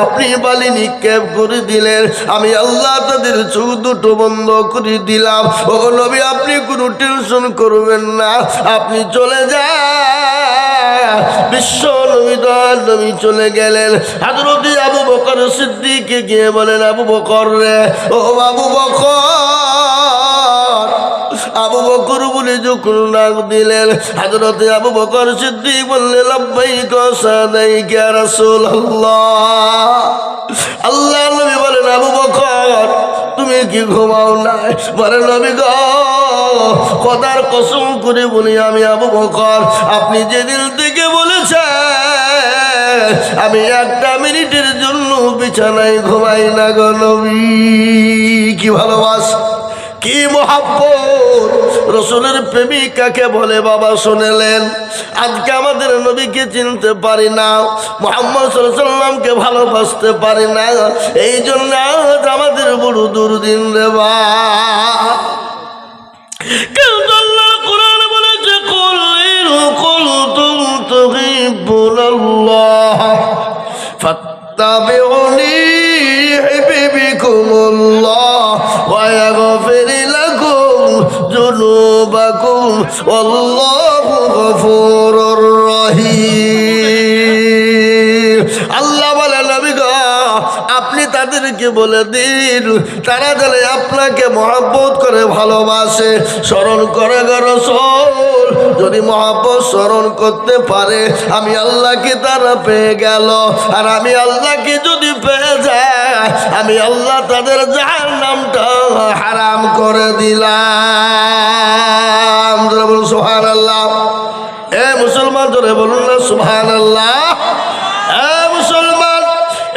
আপনি বালি নিক্ষেপ করে দিলেন, আমি আল্লাহ তাদের চোখ দুটো বন্ধ করে দিলাম। ও নবী আপনি কোনো টেনশন করবেন না, আপনি চলে যান। বিশ্ব নবী দয়াল নবী চলে গেলেন। হযরত আবু বকর সিদ্দিক গিয়ে বলেন, আবু বকর রে, ও আবু বকর, আবু বকর বলে যখন ডাক দিলেন, হযরত আবু বকর সিদ্দিক বললেন, লাব্বাইক ওয়া সাদাইক ইয়া রাসূলুল্লাহ। আল্লাহ নবী বলেন, আবু বকর তুমি কি ঘুমাও না? বলে, নবী গো খোদার কসম করে বলি আমি আবু বকর, আপনি যেদিন থেকে বলেছেন আমি একটা মিনিটের জন্য বিছানায় ঘুমাই না গো নবী। কি ভালোবাসা, কি মহাব্বত! রাসূলের প্রেমিক কাকে বলে বাবা শুনলেন? আজকে আমাদের নবীকে চিনতে পারি না, মুহাম্মদ সাল্লাল্লাহু আলাইহি ওয়াসাল্লামকে ভালোবাসতে পারি না, এই জন্য আজ আমাদের বড় দুর্দিন রে বা। কিন্তু আল্লাহ কোরআন বলেছে, কুল ইন কুনতুম তুহিব্বুনাল্লাহ ফাত্তাবিউনি ইউহিব্বুকুমুল্লাহ ওয়া ইয়াগফির লাকুম যুনুবাকুম ওয়াল্লাহু গফুরুর রহিম। আল্লাহ বলে, নবী গো আপনি তাদেরকে বলে দিন, তারা যেন আপনাকে মহব্বত করে ভালোবাসে, স্মরণ করে গো রাসূল। যদি মহব্বত স্মরণ করতে পারে, আমি আল্লাহকে তারা পেয়ে গেল, আর আমি আল্লাহকে যদি পেয়ে যায়, আমি আল্লাহ তাদের জাহান্নামটা হারাম করে দিলাম। জোরে বলুন সুবহানাল্লাহ। এ মুসলমান জোরে বলুন না সুবহানাল্লাহ। এ মুসলমান,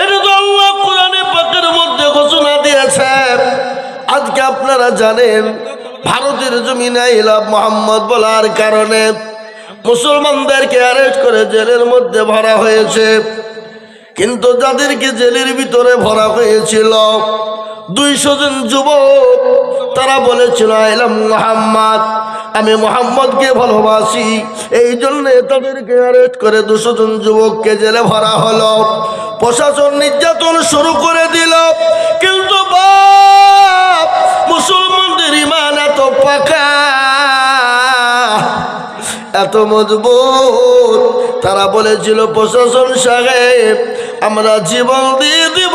এটা তো আল্লাহ কোরআনে পাকের মধ্যে ঘোষণা দিয়েছে। আজকে আপনারা জানেন ভারতের জমিনে ইলাম মোহাম্মদ বলার কারণে মুসলমানদেরকে অ্যারেস্ট করে জেলের মধ্যে ভরা হয়েছে। কিন্তু যাদেরকে জেলের ভিতরে ভরা হয়েছিল 200 জন যুবক, তারা বলেছিল ইলাম মোহাম্মদ, আমি মোহাম্মদকে ভালোবাসি, এই জন্য তাদেরকে অ্যারেস্ট করে 200 জন যুবককে জেলে ভরা হলো। প্রশাসন নির্যাতন শুরু করে দিল। কিন্তু বাপ, মুসলমানদের ঈমান এত পাকা, এত মজবুত, তারা বলেছিল প্রশাসন সাহেব আমরা জীবন দিয়ে দিব,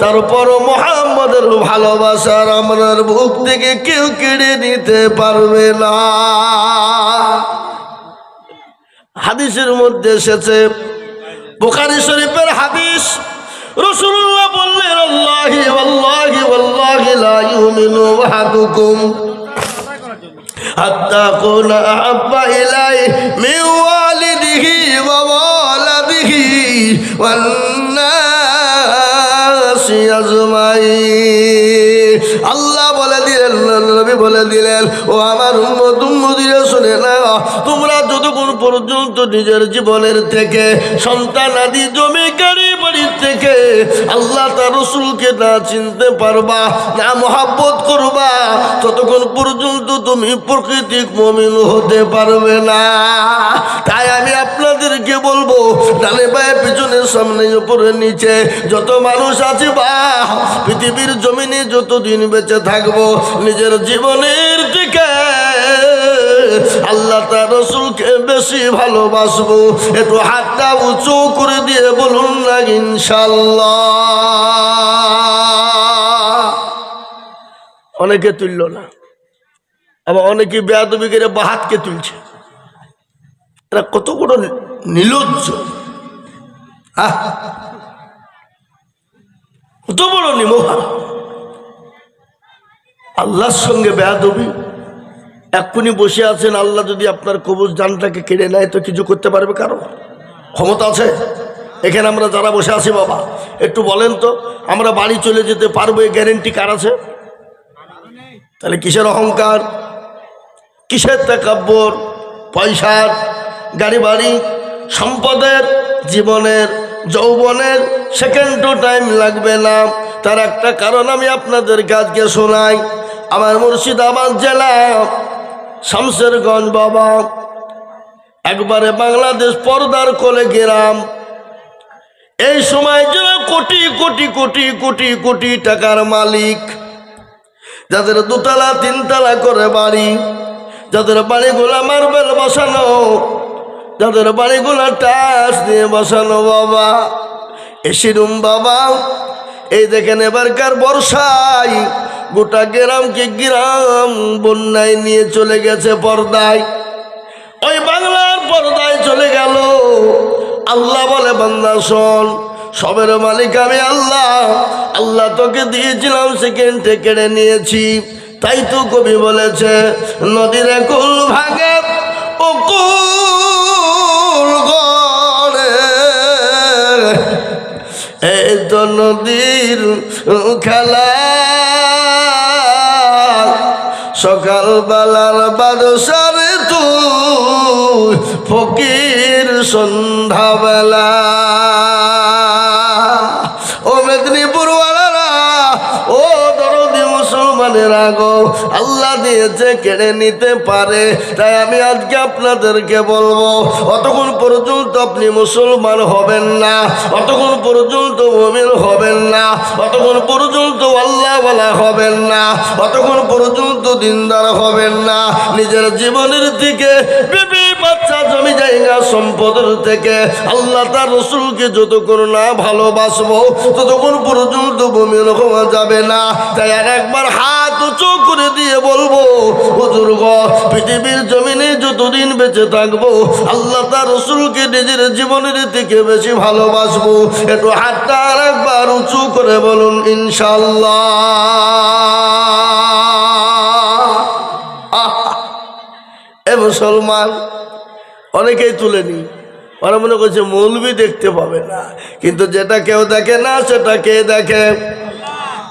তারপর মুহাম্মদের ভালোবাসার আমার বুক থেকে কেউ কেড়ে নিতে পারবে না। হাদিসের মধ্যে এসেছে, বুখারী শরীফের হাদিস, রাসূলুল্লাহ বললেন, আল্লাহি ওয়াল্লাহি ওয়াল্লাহি লা ইউমিনু আহাদুকুম হাত্তা কুনা আহাব্বা ইলাইহি মিন ওয়ালিদিহি ওয়া ওয়ালাদিহি ওয়ান্নাসি আজমাইন। আল্লাহ বলে দিলেন, নবী বলে দিলেন, ও আমার উম্মত উম্মতিরা শুনে না, তোমরা যতক্ষণ পর্যন্ত নিজের জীবনের থেকে, সন্তান আদি জমি গাড়ি বাড়ির থেকে আল্লাহ তার রাসূলকে না চিনতে পারবা, না মহব্বত করবা, ততক্ষণ পর্যন্ত তুমি প্রকৃতিক মুমিন হতে পারবে না। তাই আমি আপনাদেরকে বলবো, ডানে বায়ে পিছনে সামনে উপরে নিচে যত মানুষ আছে বা পৃথিবীর জমিনে যতদিন বেঁচে থাকবো, নিজের জীবনের থেকে আল্লাহ তার রাসূলকে বেশি ভালোবাসবো। একটু হাতটা উঁচু করে দিয়ে বলুন না ইনশাআল্লাহ। অনেকে তুলল না, আবার অনেকে বেয়াদবি করে বাহাতকে তুলছে। এরা কত বড় নির্লজ্জ, কত বড় নিমোহা। আল্লাহর সঙ্গে বেয়াদবি। এক্ষুনি বসে আছেন, আল্লাহ যদি আপনার কবজ জানটাকে কেড়ে নেয় তো কিছু করতে পারবে কারো? ক্ষমতা আছে? এখানে আমরা যারা বসে আছি বাবা, একটু বলেন তো, আমরা বাড়ি চলে যেতে পারবো এই গ্যারেন্টি কার আছে? তাহলে কিসের অহংকার, কিসের তাকাব্বর? পয়সার, গাড়ি বাড়ি, সম্পদের, জীবনের, যৌবনের সেকেন্ডও টাইম লাগবে না। তার একটা কারণ আমি আপনাদের কাজকে শোনাই। আমার মুর্শিদাবাদ জেলা শামসেরগঞ্জ বাবা, একবারে বাংলাদেশ পর্দার কোলে গ্রাম। এই সময় যারা কোটি কোটি কোটি কোটি কোটি টাকার মালিক, যাদের দুতলা তিনতলা করে বাড়ি, যাদের বাড়িগুলা মার্বেল বসানো, যাদের বাড়িগুলা টাচ দিয়ে বসানো বাবা, এসি রুম বাবা, এই দেখেন এবারকার বর্ষায় গোটা গ্রামকে গ্রাম বন্যায় নিয়ে চলে গেছে পর্দায়। ওই বাংলার পর্দায় চলে গেল। আল্লাহ বলে, বান্দা শোন, সবের মালিক আমি আল্লাহ। আল্লাহ তোকে দিয়েছিলাম, সেকেন্ডে কেড়ে নিয়েছি। তাই তো কবি বলেছে, নদীর কুল ভাঙে ও কুল গড়ে, এই তো নদীর খেলা, সকালবেলার বাদশারে তুই ফকির সন্ধ্যাবেলা। ও মেদিনীপুর ওয়ালারা, ও দরদি মুসলমানের আগো, আল্লাহ দিয়েছে, কেড়ে নিতে পারে। তাই আমি আজকে আপনাদেরকে বলবো, অতক্ষণ পর্যন্ত আপনি মুসলমান হবেন না, অতক্ষণ পর্যন্ত মুমিন হবেন না, অতক্ষণ পর্যন্ত আল্লাহওয়ালা হবেন না, অতক্ষণ পর্যন্ত দিনদার হবেন না। নিজের জীবনের দিকে, বিবি বাচ্চা জমি জায়গা সম্পদের থেকে আল্লাহ তার রাসূলকে যতক্ষণ না ভালোবাসবো, ততক্ষণ পর্যন্ত মুমিন হওয়া যাবে না। তাই আর একবার হাত উঁচু করে দিয়ে বলবো, হুজুর গো, পৃথিবীর জমিনে যতদিন বেঁচে থাকবো আল্লাহ তার রাসূলকে নিজের জীবনের থেকে বেশি ভালোবাসবো। একটু হাতটা আর একবার উঁচু করে বলুন ইনশাআল্লাহ। এ মুসলমান, অনেকেই তুলেনি, ওরা মনে করছে মৌলবি দেখতে পাবে না, কিন্তু যেটা কেউ দেখে না সেটা কে দেখে,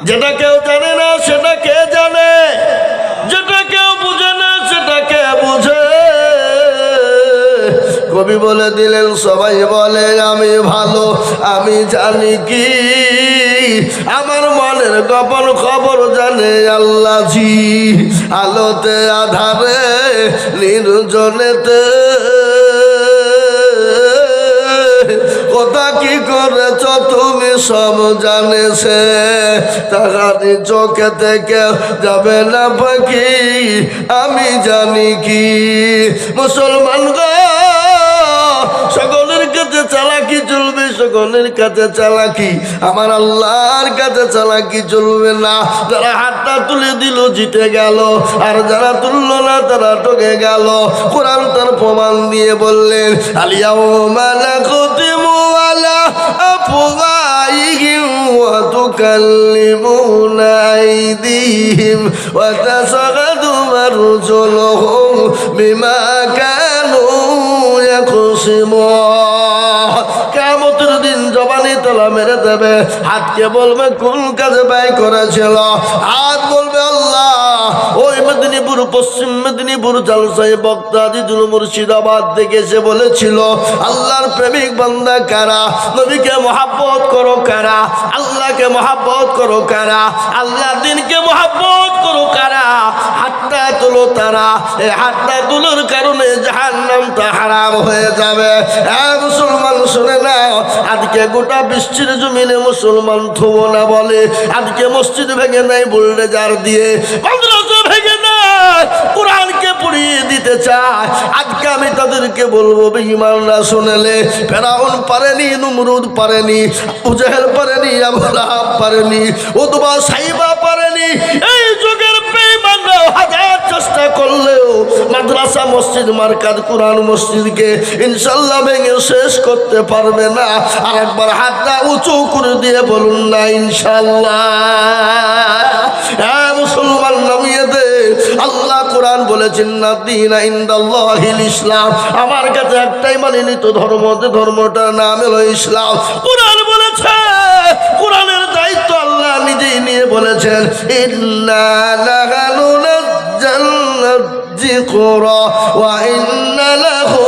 যেটা কেউ জানে না সেটা কে জানে, যেটা কেউ বুঝে না সেটা কে বুঝে। কবি বলে দিলেন, সবাই বলে আমি ভালো, আমি জানি কি, আমার মনের গোপন খবর জানে আল্লাহজি। আলোতে আধারে নির্জনেতে কথা কি করেছ তুমি সব জানেছে, তাহারি চোখে থেকে যাবে না পাখি, আমি জানি কি। মুসলমান গো, সকলের কাছে চালাকি চলবে, সকলের কাছে চালাকি, আমার আল্লাহর কাছে চালাকি চলবে না। যারা হাতটা তুলে দিল জিতে গেল, আর যারা তুলল না তারা ঠকে গেল। কোরআন তার প্রমাণ দিয়ে বললেন, আলিয়াউমা নাখতিমু আলা আফওয়াহিহিম ওয়া তুকাল্লিমুনা আইদিহিম ওয়া তাশহাদু আরজুলুহুম বিমা কানু ইয়াকসিমুন। কিয়ামতের দিন জবানি তলা মেরে দেবে। হাতকে বলবে কোন কাজে ব্যয় করেছিল, হাত বলবে আল্লাহ ওই মেদিনীপুর, পশ্চিম মেদিনীপুর জালসায় বক্তা আজিজুল মুর্শিদাবাদ থেকে এসে বলেছিল আল্লাহর প্রেমিক বান্দা কারা, নবীকে মহাব্বত করো কারা, আল্লাহকে মহাব্বত করো কারা, আল্লাহর দিনকে মহাব্বত করো কারা, হাতটা তুলো তারা। এই হাতটা তুলোর কারণে জাহান্নামটা হারাম হয়ে যাবে। মুসলমান শুনে নাও, আজকে গোটা বৃষ্টির জমিনে মুসলমান থুবো না বলে, আজকে মসজিদ ভেঙে নেয় বুলডোজার দিয়ে, মাদ্রাসা ভেঙে নেয়, কোরআনকে পুড়িয়ে দিতে চায়। আজকে আমি তাদেরকে বলবো বেঈমানরা শুনেলে, ফেরাউন পারেনি, নমরুদ পারেনি, আবু জেহেল পারেনি, আবু লাহাব পারেনি, উতবা সাইবা পারেনি। এই যুগের বেঈমানরা হাজার চেষ্টা করলেও মাদ্রাসা মসজিদ মার্কাজ কোরআন মসজিদকে ইনশাআল্লাহ ভেঙে শেষ করতে পারবে না। আর একবার হাতটা উঁচু করে দিয়ে বলুন না ইনশাআল্লাহ। হ্যাঁ মুসলমান নামিয়ে দে। আল্লাহ কোরআন বলেছেন না দীনা ইনদাল্লাহিল ইসলাম, আমার কাছে একটাই মানিত ধর্ম, যে ধর্মটার নাম হলো ইসলাম। কোরআন বলেছে, কোরআনের দায়িত্ব আল্লাহ নিজেই নিয়ে বলেছেন ইন্না লাহু নাযালনা যিকরা ওয়া ইন্না লাহু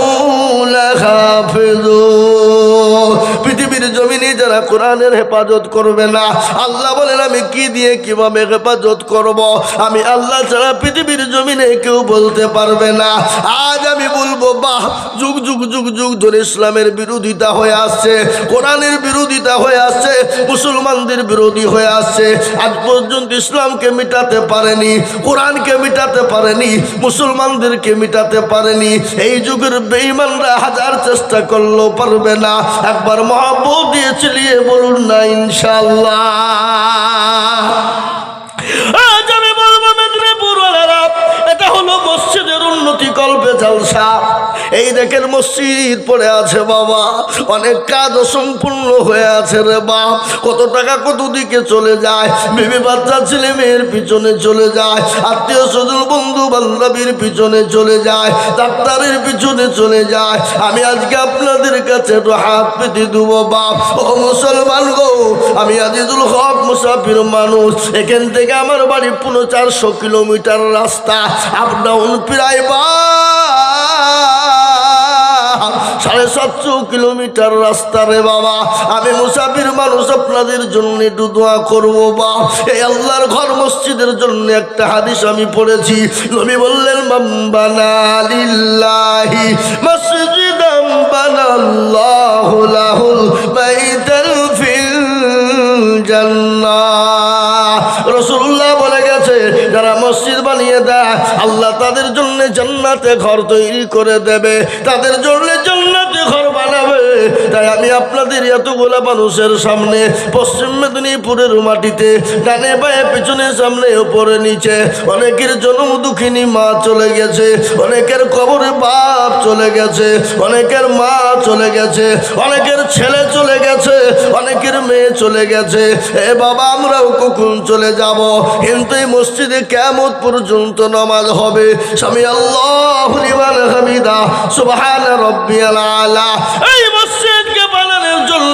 লাহাফিজুন। পৃথিবীর জমিনে যারা কোরআনের হেফাজত করবে না, আল্লাহ বলেন আমি কি দিয়ে কিভাবে হেফাজত করব, আমি আল্লাহ ছাড়া পৃথিবীর জমিনে কেউ বলতে পারবে না। আজ আমি বলবো বাহ, যুগ যুগ যুগ যুগ ধরে ইসলামের বিরোধিতা হয়ে আসছে, কোরআনের বিরোধিতা হয়ে আসছে, মুসলমানদের বিরোধী হয়ে আসছে। আজ পর্যন্ত ইসলামকে মিটাতে পারেনি, কোরআনকে মিটাতে পারেনি, মুসলমানদেরকে মিটাতে পারেনি। এই যুগের বেঈমানরা হাজার চেষ্টা করলেও পারবে না। একবার মহব্বত দিয়ে চিলিয়ে বলুন না ইনশাআল্লাহ। আজ আমি বলবো মেদিনীপুর ওয়ালারা, এটা হলো মসজিদের উন্নতি কল্পে জলসা। এই দেখেন মসজিদ পড়ে আছে বাবা, অনেক কাজ সম্পূর্ণ হয়ে আছে রে বাপ। কত টাকা কত দিকে চলে যায়, বিবি বাচ্চা ছেলে মেয়ের পিছনে চলে যায়, আত্মীয় স্বজন বন্ধু বান্ধবীর পিছনে চলে যায়, ডাক্তারের পিছনে চলে যায়। আমি আজকে আপনাদের কাছে একটু হাত পেতে দেবো বাপ। ও মুসলমান গো, আমি আজিজুল হক মুসাফির মানুষ, এখান থেকে আমার বাড়ি 450 কিলোমিটার রাস্তা, আপ ডাউন প্রায় 750 কিলোমিটার রাস্তা রে বাবা। আমি মুসাফির মানুষ, আপনাদের জন্য একটু দোয়া করবো বা। এই আল্লাহর ঘর মসজিদের জন্য একটা হাদিস আমি পড়েছি, নবী বললেন বানা লিল্লাহি মসজিদাম বানাল্লাহু লাহুল বাইতাল ফিল জান্নাহ। রাসূলুল্লাহ বলে গেছে, যারা মসজিদ বানিয়ে দেয় আল্লাহ তাদের জন্য জান্নাতে ঘর তৈরি করে দেবে, তাদের জন্য জান্নাতে ঘর বানাবে। তাই আমি আপনাদের এতগুলা মানুষের সামনে পশ্চিম মেদিনীপুরের মাটিতে ডানে বায়ে পিছনে সামনে উপরে নিচে অনেকের জন্ম দুঃখিনী মা চলে গেছে, অনেকের কবরে বাপ চলে গেছে, অনেকের মা চলে গেছে, অনেকের ছেলে চলে গেছে, অনেকের মেয়ে চলে গেছে। এ বাবা আমরাও কখন চলে যাব, কিন্তু এই মসজিদে কিয়ামত পর্যন্ত নামাজ হবে। সামি আল্লাহু লিমান হামিদা, সুবহান রাব্বিয়াল আলা। এই মসজিদকে বানানোর জন্য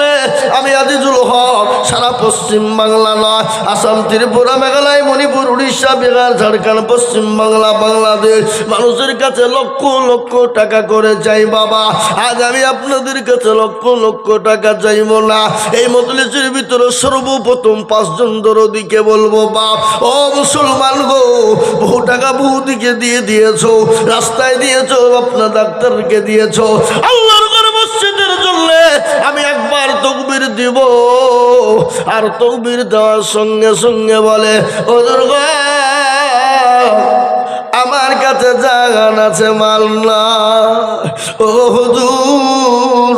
আমি আজিজুল হক সারা পশ্চিম বাংলা নয়, আসাম, ত্রিপুরা, মেঘালয়, মণিপুর, উড়িষ্যা, বিহার, ঝাড়খণ্ড, পশ্চিম বাংলা, বাংলাদেশ মানুষের কাছে লক্ষ লক্ষ টাকা করে চাই বাবা। আজ আমি আপনাদের কাছে লক্ষ লক্ষ টাকা চাইব না। এই মজলিসের ভিতরে সর্বপ্রথম 5 জন দরদিকে বলবো বাপ, ও মুসলমান গো, বহু টাকা বহু দিকে দিয়ে দিয়েছো, রাস্তায় দিয়েছো, আপনার ডাক্তারকে দিয়েছো, আল্লাহর ঘর মসজিদের জন্য আমি একবার তাকবীর দিব। আর তাকবীর দেওয়ার সঙ্গে সঙ্গে বলে, ও দুর্গা আমার কাছে জাগান আছে মাল না, ও হুজুর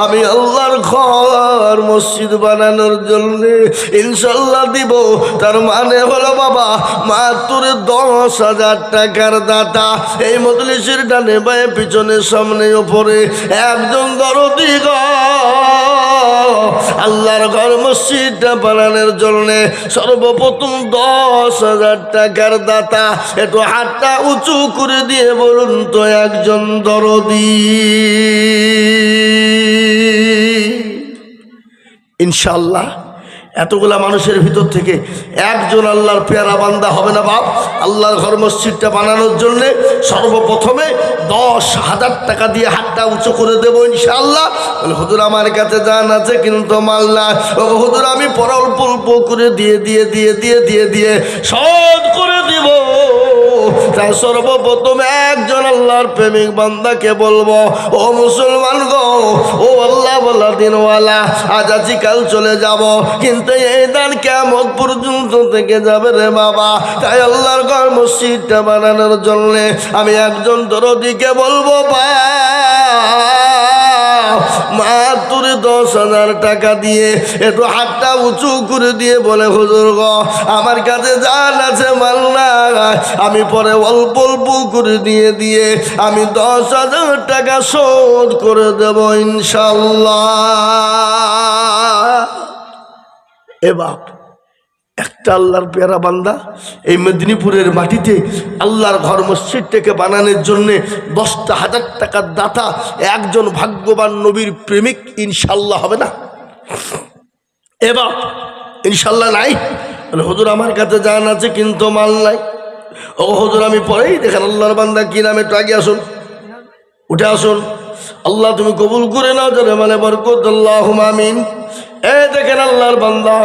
আমি আল্লাহর ঘর মসজিদ বানানোর জন্য ইনশাল্লাহ দিব। তার মানে হলো বাবা মাত্র 10,000 টাকার দাতা। এই মজলিসের ডানে বায়ে পিছনে সামনে উপরে একজন দরদি গো, আল্লাহর ঘর মসজিদটা বানানোর জন্য সর্বপ্রথম 10,000 টাকার দাতা। একটু হাতটা উঁচু করে দিয়ে বলুন তো একজন দরদি। ইনশাআল্লাহ এতগুলা মানুষের ভিতর থেকে একজন আল্লাহর পেয়ারা বান্দা হবে না বাপ? আল্লাহর ঘর মসজিদটা বানানোর জন্যে সর্বপ্রথমে 10,000 টাকা দিয়ে হাতটা উঁচু করে দেবো ইনশাআল্লাহ। বলে হুজুর আমার কাছে জান আছে কিন্তু মাল না। ও হুজুর আমি পরে অল্প অল্প করে দিয়ে শোধ করে দিব। তাই সর্বপ্রথম একজন আল্লাহর প্রেমিক বান্দাকে বলবো, ও মুসলমান গো, ও আল্লাহ বলা দিনওয়ালা, আজ আছি কাল চলে যাব, কিন্তু এই দান কিয়ামত পর্যন্ত থেকে যাবে রে বাবা। তাই আল্লাহর ঘর মসজিদটা বানানোর জন্য আমি একজন দরদিকে বলবো, মাত্র 10,000 টাকা দিয়ে একটু হাতটা উঁচু করে দিয়ে বলে, হুজুর গো আমার কাছে জান আছে মাল না, আমি পরে অল্প অল্প করে দিয়ে আমি 10,000 টাকা শোধ করে দেব ইনশাআল্লাহ। এ বাপ, একটা আল্লাহর পেয়ারা বান্দা এই মেদিনীপুরের মাটিতে আল্লাহর ঘর মসজিদটাকে বানানোর জন্যে 10,000 টাকার দাতা একজন ভাগ্যবান নবীর প্রেমিক ইনশাল্লাহ হবে না? এ বাপ ইনশাল্লাহ নাই? বলে হুজুর আমার কাছে জান আছে কিন্তু মাল নাই। ও হুজুর আমি পরেই দেখেন আল্লাহর বান্দা কি নামে, একটু আগে আসুন, উঠে আসুন। আল্লাহ তুমি কবুল করে নাও যারে মানে বরকত, আল্লাহুম্মা আমিন। এ দেখেন আল্লাহর বান্দা,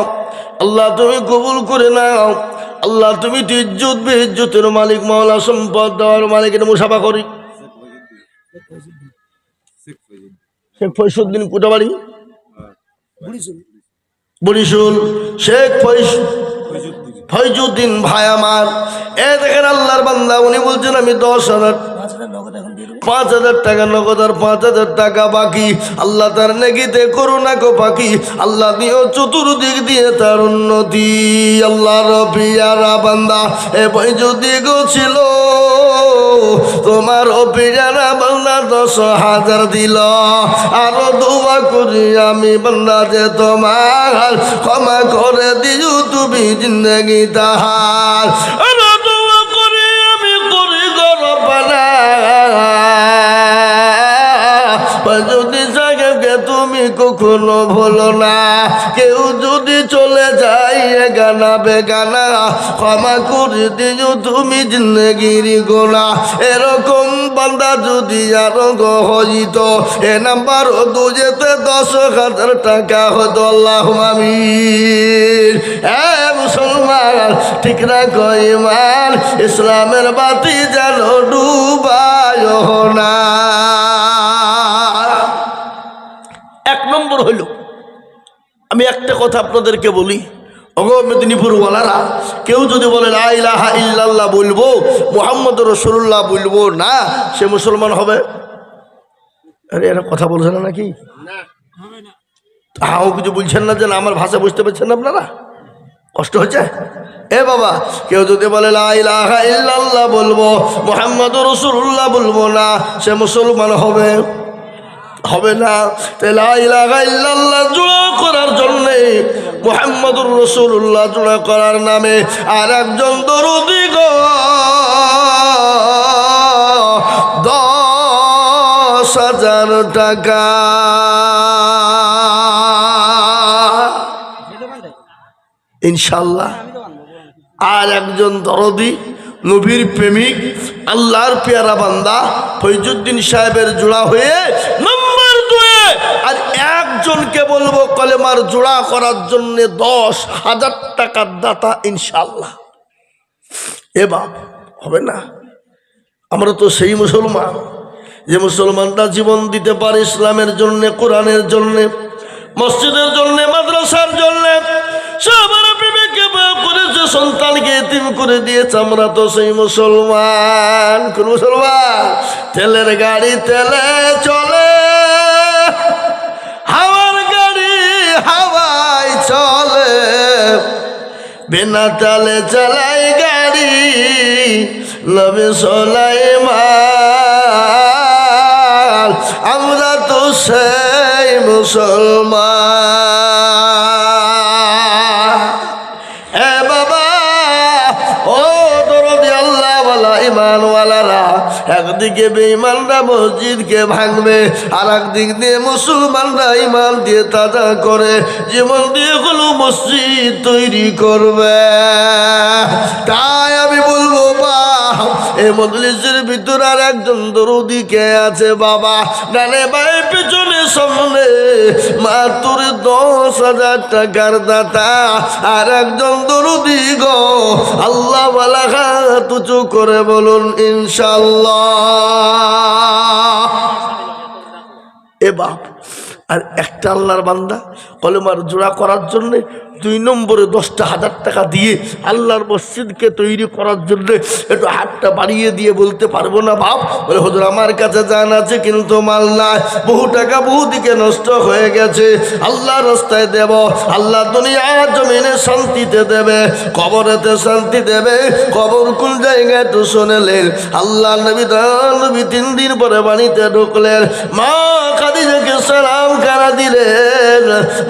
আল্লাহ তুমি কবুল করে নাও। আল্লাহ তুমি তো ইজ্জত বেইজ্জতের মালিক, মাওলা, সম্পদ দেওয়ার মালিক। এটা মুসাফা করি। শেখ ফয়সুদ্দিন কোটা বাড়ি? বরিশুল। শেখ ফয়জুদ্দিন ভাই আমার। এ দেখেন আল্লাহর বান্দা, উনি বলছেন আমি 5,000 টাকা নগদ আর 5,000 টাকা বাকি। আল্লাহ তার নেকিতে করুণা কো পাখি, আল্লাহ দিও চতুর্দিক দিয়ে তার উন্নতি। আল্লাহর পিয়ারা বান্দা এ ফয়জুদ্দি গো ছিল, তোমার পিয়ারা বান্দা 10,000 দিল। আরো দোয়া করি আমি বান্দা যে তোমার ক্ষমা করে দিও তুমি জিন্দগি তাহার। আরো দোয়া করি আমি করি গরবানা, যদি সাহেবকে তুমি কখনো ভুলো না। কেউ যদি চলে যায় গানা বেগানা, ক্ষমা করে দিও তুমি জিন্দগির গোনা। এরকম বান্দা যদি আরো হইত, এ নাম্বার দুজেতে 10,000 টাকা হতো। আল্লাহুম্মা আমিন। মুসলমান ঠিক রাখো ঈমান, ইসলামের বাতি যেন ডুবায় না। এক নম্বর হইল, আমি একটা কথা আপনাদেরকে বলি, ওগো মেদিনীপুর ওয়ালারা, কেউ যদি বলে লা ইলাহা ইল্লাল্লাহ বলবো, মুহাম্মদুর রাসূলুল্লাহ বলবো না, সে মুসলমান হবে? আরে এরা কথা বলছে না নাকি? তাও কিছু বলছেন না যে না আমার ভাষা বুঝতে পারছেন আপনারা? কষ্ট হচ্ছে? এ বাবা, কেউ যদি বলে লা ইলাহা ইল্লাল্লাহ বলবো, মুহাম্মদুর রাসূলুল্লাহ বলবো না, সে মুসলমান হবে? হবে না। লা ইলাহা ইল্লাল্লাহ জোড়া করার জন্য মুহাম্মদুর রাসূলুল্লাহ জোড়া করার নামে আর একজন দরুদি গো 10,000 টাকা। ইনশাআল্লাহ আর একজন দরদি নবীর প্রেমিক আল্লাহর পেয়ারা বান্দা ফয়জুদ্দিন সাহেবের জোড়া হয়ে নম্বর 2 আর একজনকে বলবো কলেমার জোড়া করার জন্য 10,000 টাকার দাতা ইনশাআল্লাহ। এ বাপ, হবে না? আমরা তো সেই মুসলমান যে মুসলমানরা জীবন দিতে পারে ইসলামের জন্য, কোরআনের জন্য, মসজিদের জন্য, মাদ্রাসার জন্য। সবার প্রেমিককে করেছে, সন্তানকে এতিম করে দিয়েছে। আমরা তো সেই মুসলমান। কোন মুসলমান? তেলের গাড়ি তেলে চলে, হাওয়ার গাড়ি হাওয়ায় চলে, বিনা তেলে চালাই গাড়ি নবী সুলাইমান। আমরা তো সেই মুসলমান। এ বাবা, ও দরদি আল্লাহ ওয়ালা, ইমানওয়ালারা, একদিকে বেঈমানরা মসজিদকে ভাঙবে, আর একদিক দিয়ে মুসলমানরা ইমান দিয়ে তাজা করে জীবন দিয়ে হলো মসজিদ তৈরি করবে। তাই আমি বলবো এই মজলিসের ভিতর আর একজন দরুদি কে আছে বাবা? ডানে বায়ে পিছনে সামনে মাত্র 10,000 টাকার দাতা আর একজন দরুদি গো। আল্লাহ ওয়ালা হাত উঁচু করে বলুন ইনশাআল্লাহ। এ বাপ, আর একটা আল্লাহর বান্দা কলেমার জোড়া করার জন্যে 2 নম্বরে 10,000 টাকা দিয়ে আল্লাহর মসজিদকে তৈরি করার জন্য একটু হাতটা বাড়িয়ে দিয়ে বলতে পারবো না বাপ? বলে হুজুর আমার কাছে জান আছে কিন্তু মাল নাই, বহু টাকা বহু দিকে নষ্ট হয়ে গেছে, আল্লাহ রাস্তায় দেব, আল্লাহ দুনিয়া জমিনে শান্তিতে দেবে, কবরেতে শান্তি দেবে। কবর কোন জায়গায় একটু শোনেলেন। আল্লাহ নবী 3 দিন পরে বাড়িতে ঢুকলেন। মা খাদিজাকে সালাম কারা দিলেন?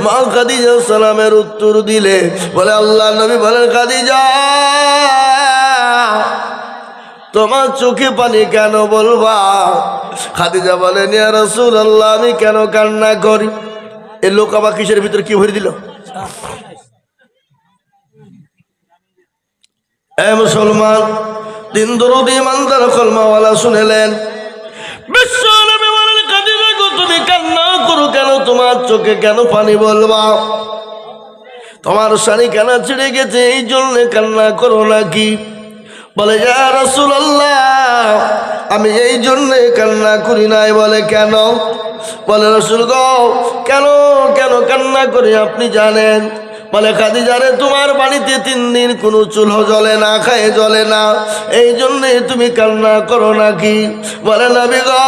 মা খাদিজা সালামের উত্তর দিলে। বলে আল্লাহ নবী বলেন, খাদিজা তোমার চোখে পানি কেন বলবা? খাদিজা বলেন, ইয়া রাসূলুল্লাহ আমি কেন কান্না করি? এই লোক আবার কিসের ভিতরে কি ভরে দিল? এ মুসলমান, দিন দরুদ ইমানদার কলমাওয়ালা শুনেলেন। বিশ্ব নবী বলেন, খাদিজা গো তুমি কান্না করো কেন? তোমার চোখে কেন পানি বলবা? তোমার শাড়ি কানা ছিঁড়ে গেছে এই জন্য কান্না করো নাকি? বলে ইয়া রাসূলুল্লাহ আমি এই জন্যে কান্না করি নাই। বলে কেন? বলে রাসূল গো কেন কেন কান্না করি আপনি জানেন? বলে খাদিজা রে তোমার বাড়িতে 3 দিন কোনো চুলো জ্বলে না, খায় জ্বলে না, এই জন্যে তুমি কান্না করো নাকি? বলে নবী গো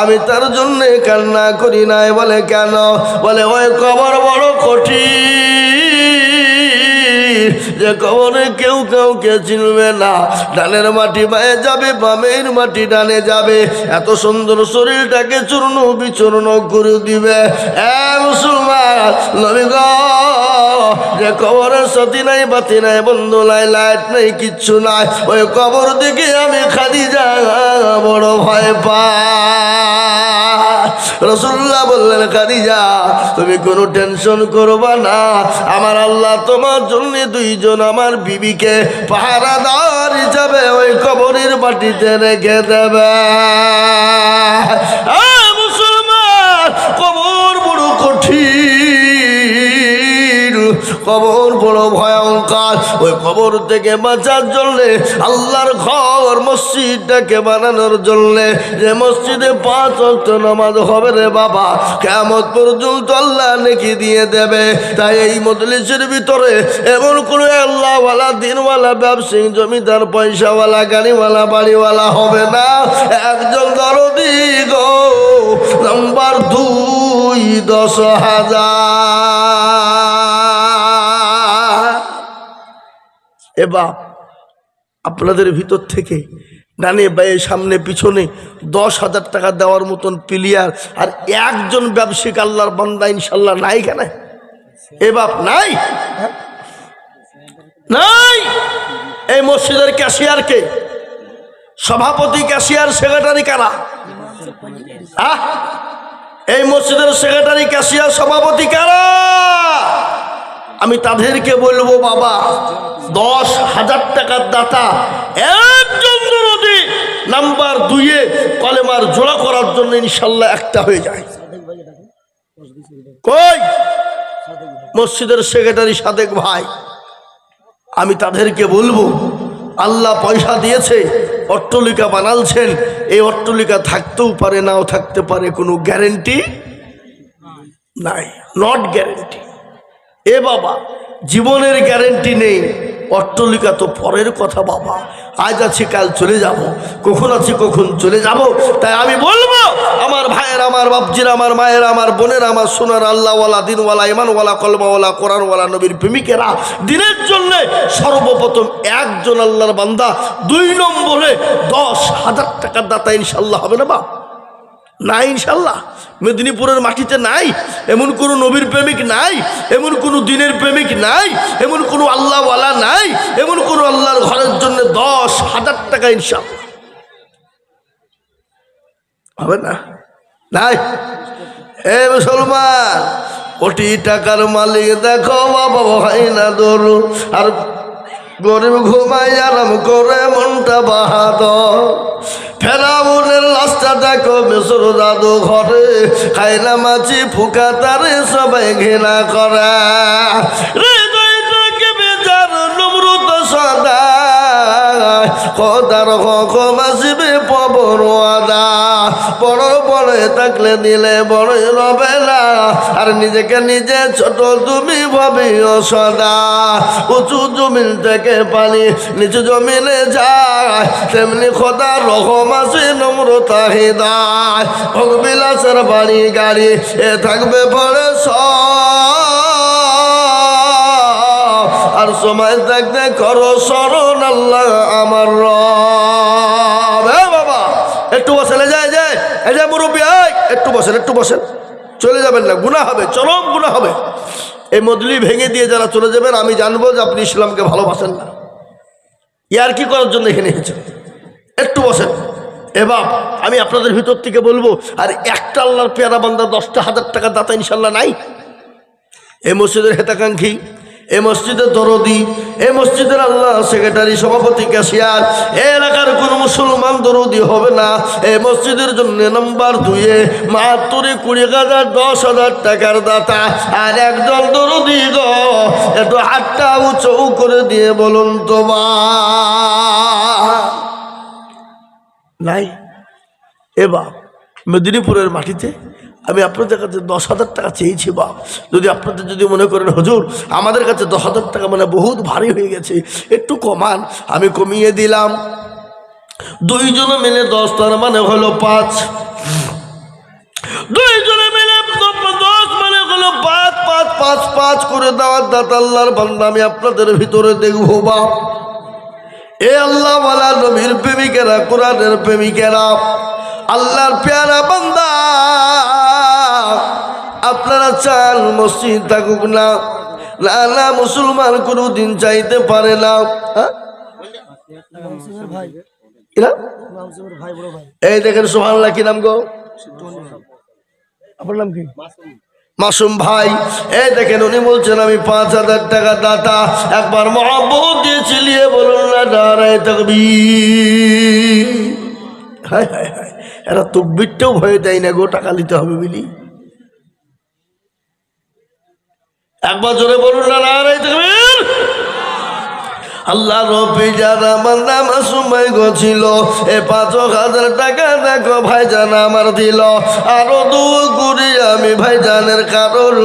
আমি তার জন্যে কান্না করি নাই। বলে কেন? বলে ওই কবর বড় কঠিন, যে কবরে কেউ কাউকে চিনবে না, ডানের মাটি বায়ে যাবে, বামের মাটি ডানে যাবে, এত সুন্দর শরীরটাকে চূর্ণ বিচূর্ণ করে দিবে। মুসলমান নবী গো যে কবরের সাথী নাই, বাতি নাই, বন্ধু নাই, লাইট নাই, কিচ্ছু নাই, ওই কবর দিকে আমি খাদিজা বড় ভয় পাই। রাসূলুল্লাহ বললেন, খাদিজা তুমি কোনো টেনশন করবা না, আমার আল্লাহ তোমার জন্য 2 জন আমার বিবিকে পাহারাদার হিসাবে ওই কবরের মাটিতে রেখে দেবে। মুসলমান কবর বড় কঠিন, কবর বড় ভয়ঙ্কর। ওই কবর থেকে বাঁচার জন্য আল্লাহর ঘর মসজিদটাকে বানানোর জন্য যে মসজিদে 5 ওয়াক্ত নামাজ হবে রে বাবা, কিয়ামত পর্যন্ত আল্লাহ নেকি দিয়ে দেবে। তাই এই মজলিসের ভিতরে এমন কোনো আল্লাহওয়ালা, দিনওয়ালা, ব্যবসায়ী, জমিদার, পয়সাওয়ালা, গাড়িওয়ালা, বাড়িওয়ালা হবে না, একজন দরদি গো। নাম্বার 2 10,000। এবার আপনাদের ভিতর থেকে ডানে বায়ে সামনে পিছনে 10,000 টাকা দেওয়ার মতন প্লেয়ার আর একজন ব্যবসায়িক আল্লাহর বান্দা ইনশাল্লাহ নাই কেন? এ বাপ নাই নাই? এই মসজিদের ক্যাশিয়ার কে? সভাপতি, ক্যাশিয়ার, সেক্রেটারি কারা? এই মসজিদের সেক্রেটারি, ক্যাশিয়ার, সভাপতি কারা? আমি তাদেরকে বলবো বাবা 10,000 টাকার দাতা একজন দরদি নাম্বার 2-এ কলেমার জোড়া করার জন্য ইনশাল্লাহ একটা হয়ে যায়। কই? মসজিদের সেক্রেটারি সাদেক ভাই। আমি তাদেরকে বলবো আল্লাহ পয়সা দিয়েছে, অট্টালিকা বানালছেন, এই অট্টালিকা থাকতেও পারে, নাও থাকতে পারে, কোনো গ্যারেন্টি নাই, নট গ্যারেন্টি। এ বাবা জীবনের গ্যারেন্টি নেই, অট্টালিকা তো পরের কথা বাবা। আজ আছি কাল চলে যাব, কখন আছি কখন চলে যাব। তাই আমি বলবো আমার ভাইয়ের, আমার বাপজির, আমার মায়ের, আমার বোনের, আমার সোনার, আল্লাহওয়ালা, দিনওয়ালা, ইমানওয়ালা, কলমাওয়ালা, কোরআনওয়ালা, নবীর প্রেমিকেরা, দিনের জন্য সর্বপ্রথম একজন আল্লাহর বান্দা, 2 নম্বরে 10,000 টাকার দাতা ইনশাল্লাহ হবে না বাপ? নাই ইনশাল্লাহ, মেদিনীপুরের মাটিতে নাই এমন কোনো নবীর প্রেমিক নাই, এমন কোনো দিনের প্রেমিক নাই, এমন কোনো আল্লাহওয়ালা নাই, এমন কোনো আল্লাহর ঘরের জন্য 10,000 টাকা ইনশাল্লাহ হবে না? নাই। এ মুসলমান, কোটি টাকার মালিক দেখো বাবা ভাই না দরু, আর গরিব ঘুমাই আরাম করে মনটা বাহাদুর। ফেরাউনের লাশটা দেখো মিশর জাদু ঘরে, খাইলা মাছি ফুকা তারে সবাই ঘৃণা করে। হৃদয়টাকে বেজার নমরুদ সদা, খোদার হুকুম আসবে পবন আদা। বড় বড় থাকলে দিলে বড়ই রবে না, আর নিজেকে নিজে ছোট তুমি ভাবিও সদা। উঁচু জমিন থেকে পানি নিচু জমিনে যায়, তেমনি খোদার রহম আছে নম্রতা হৃদয়। ভোগ বিলাসের বাড়ি গাড়ি এ থাকবে পরে আর সময় থাকতে করো স্মরণ আল্লাহ আমার রব। বাবা একটু বসেন, যায় যায় এই যে মুরব্বী, একটু বসেন, একটু বসেন, চলে যাবেন না, গুনাহ হবে, চরম গুনাহ হবে। এই মজলি ভেঙে দিয়ে যারা চলে যাবেন, আমি জানবো যে আপনি ইসলামকে ভালোবাসেন না। ইয়ার কি করার জন্য এখানে এসেছেন? একটু বসেন। এবার আমি আপনাদের ভিতর থেকে বলবো, আর একটা আল্লাহর পেয়ারা বান্দা 10,000 টাকা দাতা ইনশাল্লাহ নাই? এই মসজিদের হেতাকাঙ্ক্ষী, এই মসজিদের দরদি, এই মসজিদের আল্লাহ সেক্রেটারি, সভাপতি, ক্যাশিয়ার, এই এলাকার কোন মুসলমান দরদি হবে না এই মসজিদের জন্য নাম্বার 2-এ মাত্রে 20,000 10,000 টাকার দাতা। আর একজন দরদি গো, একটু হাতটা উঁচু করে দিয়ে বলুন তো নাই? এবার মেদিনীপুরের মাটিতে আমি আপনাদের কাছে 10,000 টাকা চেয়েছি। বাপ, যদি আপনাদের যদি মনে করেন হুজুর আমাদের কাছে 10,000 টাকা মানে বহুত ভারী হয়ে গেছে, একটু কমান, আমি কমিয়ে দিলাম। 2 জনে মিলে 10, তার মানে হলো 5। 2 জনে মিলে 10 মানে হলো 5, 5, 5, 5 করে দেওয়ার দাতা আল্লাহর বান্দা আমি আপনাদের ভিতরে দেখবো। বাপ, এ আল্লাহ ওয়ালা নবীর প্রেমিকেরা, কোরআনের প্রেমিকেরা, আল্লাহর পেয়ারা বান্দা, আপনারা চান মসজিদ থাকুক না? না, মুসলমান কোনদিন চাইতে পারে না। এই দেখেন সুবহানাল্লাহ, কি নাম গো? আপনার নাম কি? মাসুম ভাই। এই দেখেন উনি বলছেন আমি 5,000 টাকা দাতা। একবার মহব্বত দিয়ে চিলিয়ে বলুন না নারায়ে তাকবীর। হায় হায় হায়, এরা তাকবীরটাও ভয় দেয় না গো, টাকা নিতে হবে বলি। একবার জোরে বলুন না নারায়ে তাকবীর। আল্লাহ রবি যারা বান্দা মাসুম ভাই গছিল, এ 5,000 টাকা দেখো ভাইজান আমার দিল। আরো 2 করি আমি ভাইজানের কারণ,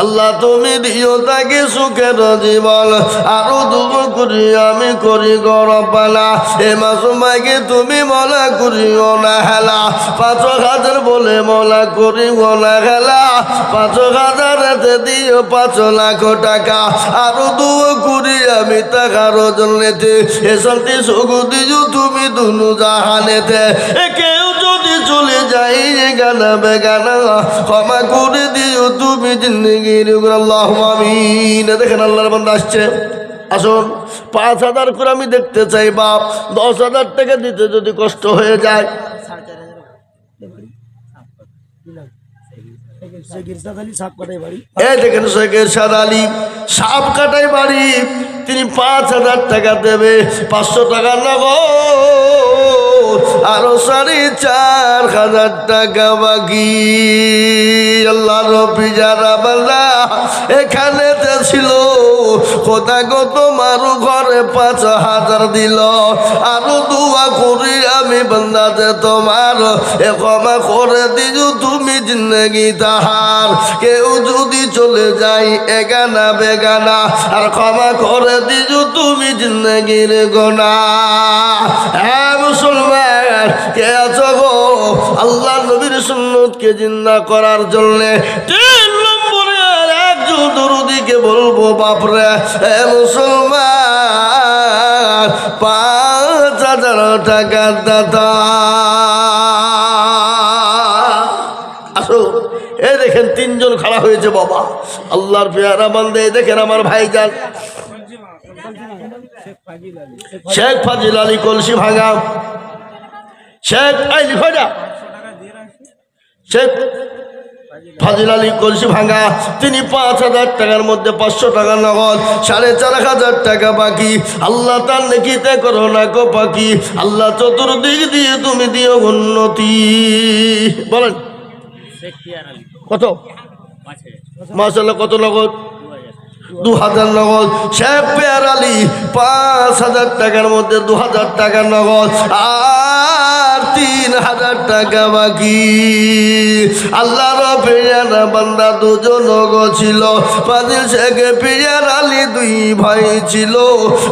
আল্লাহ তুমি দিও তাকে সুখের জীবন। আরো 2 করি আমি করি গরবালা, এ মাসুম ভাইকে তুমি মলা করিও না হেলা। 5,000 বলে মলা করিও না হেলা। 5,000 দিও 5 লাখ টাকা। আরো 2 করি আমি টাকার জন্যতে, এ শান্তি সুখ দিও তুমি দুনু জাহানেতে। কেউ যদি চলে যাই গানা বেগানা, ক্ষমা করে দিও তুমি জিন্দেগির। আল্লাহুম্মা আমিন। দেখেন আল্লাহর বান্দা আসছে, আসুন। 5,000 করে আমি দেখতে চাই বাপ। 10,000 টাকা দিতে যদি কষ্ট হয়ে যায়, এই দেখেন শেখের সাদ আলী সাপ কাটাই বাড়ি, তিনি 5,000 টাকা দেবে। 500 টাকা নগদ, আরো 4,500 টাকা বাকি। আল্লাহ রবি যারা বান্দা এখানে ছিল, খোদা গো তোমার ঘরে 5,000 দিল। আরো দোয়া করি আমি বান্দাতে তোমার, এ ক্ষমা করে দিও তুমি জিন্দেগি তাহার। কেউ যদি চলে যায় এগানা বেগানা, আর ক্ষমা করে দিও তুমি জিন্দেগির গুনাহ। হ্যাঁ মুসলমান, কে আছো গো আল্লাহ নবীর সুন্নতকে জিন্দা করার জন্যে? 3 নম্বরে আর একজন দরুদিকে বলবো বাপরে, হে মুসলমান 5,000 টাকা দাতা। দেখেন তিনজন খাড়া হয়েছে বাবা, আল্লাহর পেয়ারা বান্দে। দেখেন আমার ভাইজান শেখ ফাজিল আলী কলসি ভাঙা, শেখ শেখ ফাজিল আলী কলসি ভাঙা, তিনি 5,000 টাকার মধ্যে 500 টাকা নগদ, 4,500 টাকা বাকি। আল্লাহ তার নেকিতে করো না গো বাকি, আল্লাহ চতুর্দিক দিয়ে তুমি দিও উন্নতি। বলেন কত? মাশাআল্লাহ, কত নগদ? 2,000 নগদ। শেখ পেয়ার আলী 5,000 টাকার মধ্যে 2,000 টাকা নগদ, আর 3,000 টাকা বাকি। আল্লাহর পেয়ারা বান্দা দুজন নগদ ছিল। ফাজিল শেখ পেয়ার আলী 2 ভাই ছিল,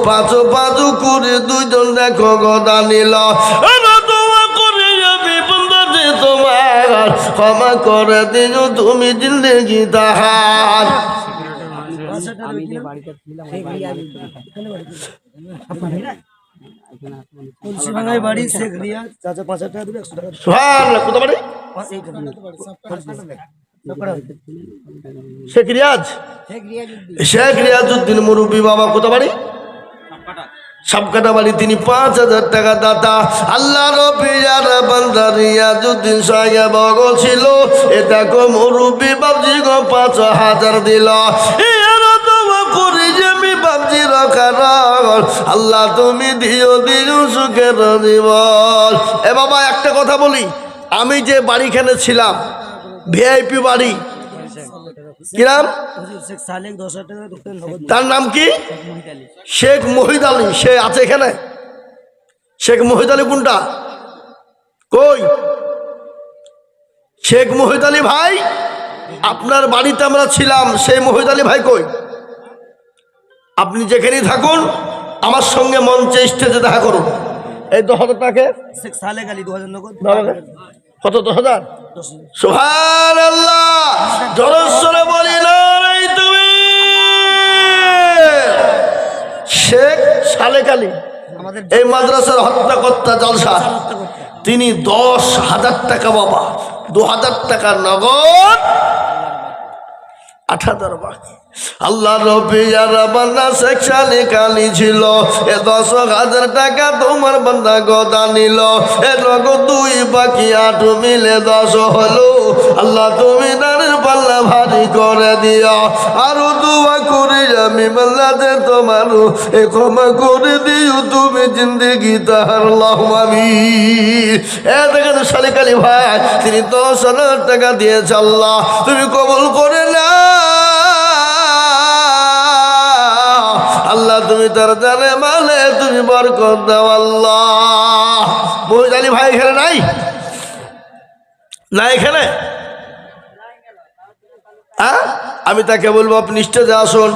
5 করে 2জন দেখো গদা নিল। তোমার ক্ষমা করে দিন তুমি জিন্দেগি তাহার। শেখ রিয়াজউদ্দিন মুরব্বী বাবা, কোথা বাড়ি? সবকাটা বাড়ি। তিনি 5,000 টাকা দাতা। আল্লাহ রবিয়ার বান্দা রিয়াজউদ্দিন সাহেব ছিল, এ দেখো মুরব্বী বাবজি গো 5,000 দিল। আল্লাহ তুমি দিও দিও সুখের জীবন। এ বাবা একটা কথা বলি, আমি যে বাড়িখানে ছিলাম ভিআইপি বাড়ি, কি নাম? তার নাম কি? শেখ মহিদ আলী। সে আছে এখানে? শেখ মহিদ আলী কোনটা? কই শেখ মহিদ আলী ভাই? আপনার বাড়িতে আমরা ছিলাম, সেই মহিদ আলী ভাই কই? আপনি যেখানেই থাকুন আমার সঙ্গে মঞ্চে স্টেজে দেখা করুন। এই 10,000 টাকা শেখ সালেক আলী 2,000 নগদ। কত? 10,000। সুবহানাল্লাহ, জোরে বলি না তুমি। শেখ সালেক আলী এই মাদ্রাসার হত্যাকর্তা জলসা, তিনি 10,000 টাকা বাবা, 2,000 টাকা নগদ, 8,000 বাকি। আল্লাহ রবিয়ার বান্দা শেখ সালেক আলী ছিল, এ 10,000 টাকা তোমার বান্দা গদা নিল। এ নগদ 2 বাকি 8 মিলে 10 হলো। আল্লাহ তুমি দানের পাল্লা ভারী করে দিও। আরো দোয়া করি আমি বান্দাতে তোমার, এ ক্ষমা করে দিও তুমি জিন্দেগি তাহার। আল্লাহুম্মা আমিন। এ দেখেন সালেক আলী ভাই, তিনি 10,000 টাকা দিয়েছে। আল্লাহ তুমি কবুল করে না। আল্লাহ তুমি তার জানে মালে তুমি বরকত দাও। আল্লাহ মহিদ আলী ভাই এখানে নাই? না এখানে? আমি তাকে বলবো আপনি স্টেজে আসুন।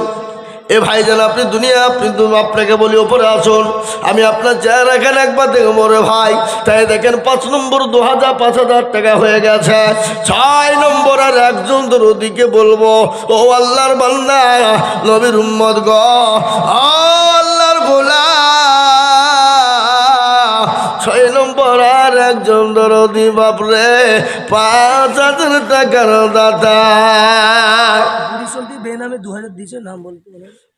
এ ভাই যেন আপনি দুনিয়া, আপনি আপনাকে বলি ওপরে আসুন। আমি আপনার চেহারা এখানে একবার দেখো মোরে ভাই। তাই দেখেন 5 নম্বর 5,000 টাকা হয়ে গেছে। 6 নম্বর আর একজন দরদিকে বলবো, ও আল্লাহর বান্দা নবীর উম্মত গো, আল্লাহর গোলাম, 6 নম্বর আর একজন দরদি বাপরে 5,000 টাকার দাতা। বেনামে 2,000 দিয়েছে, নাম বলতে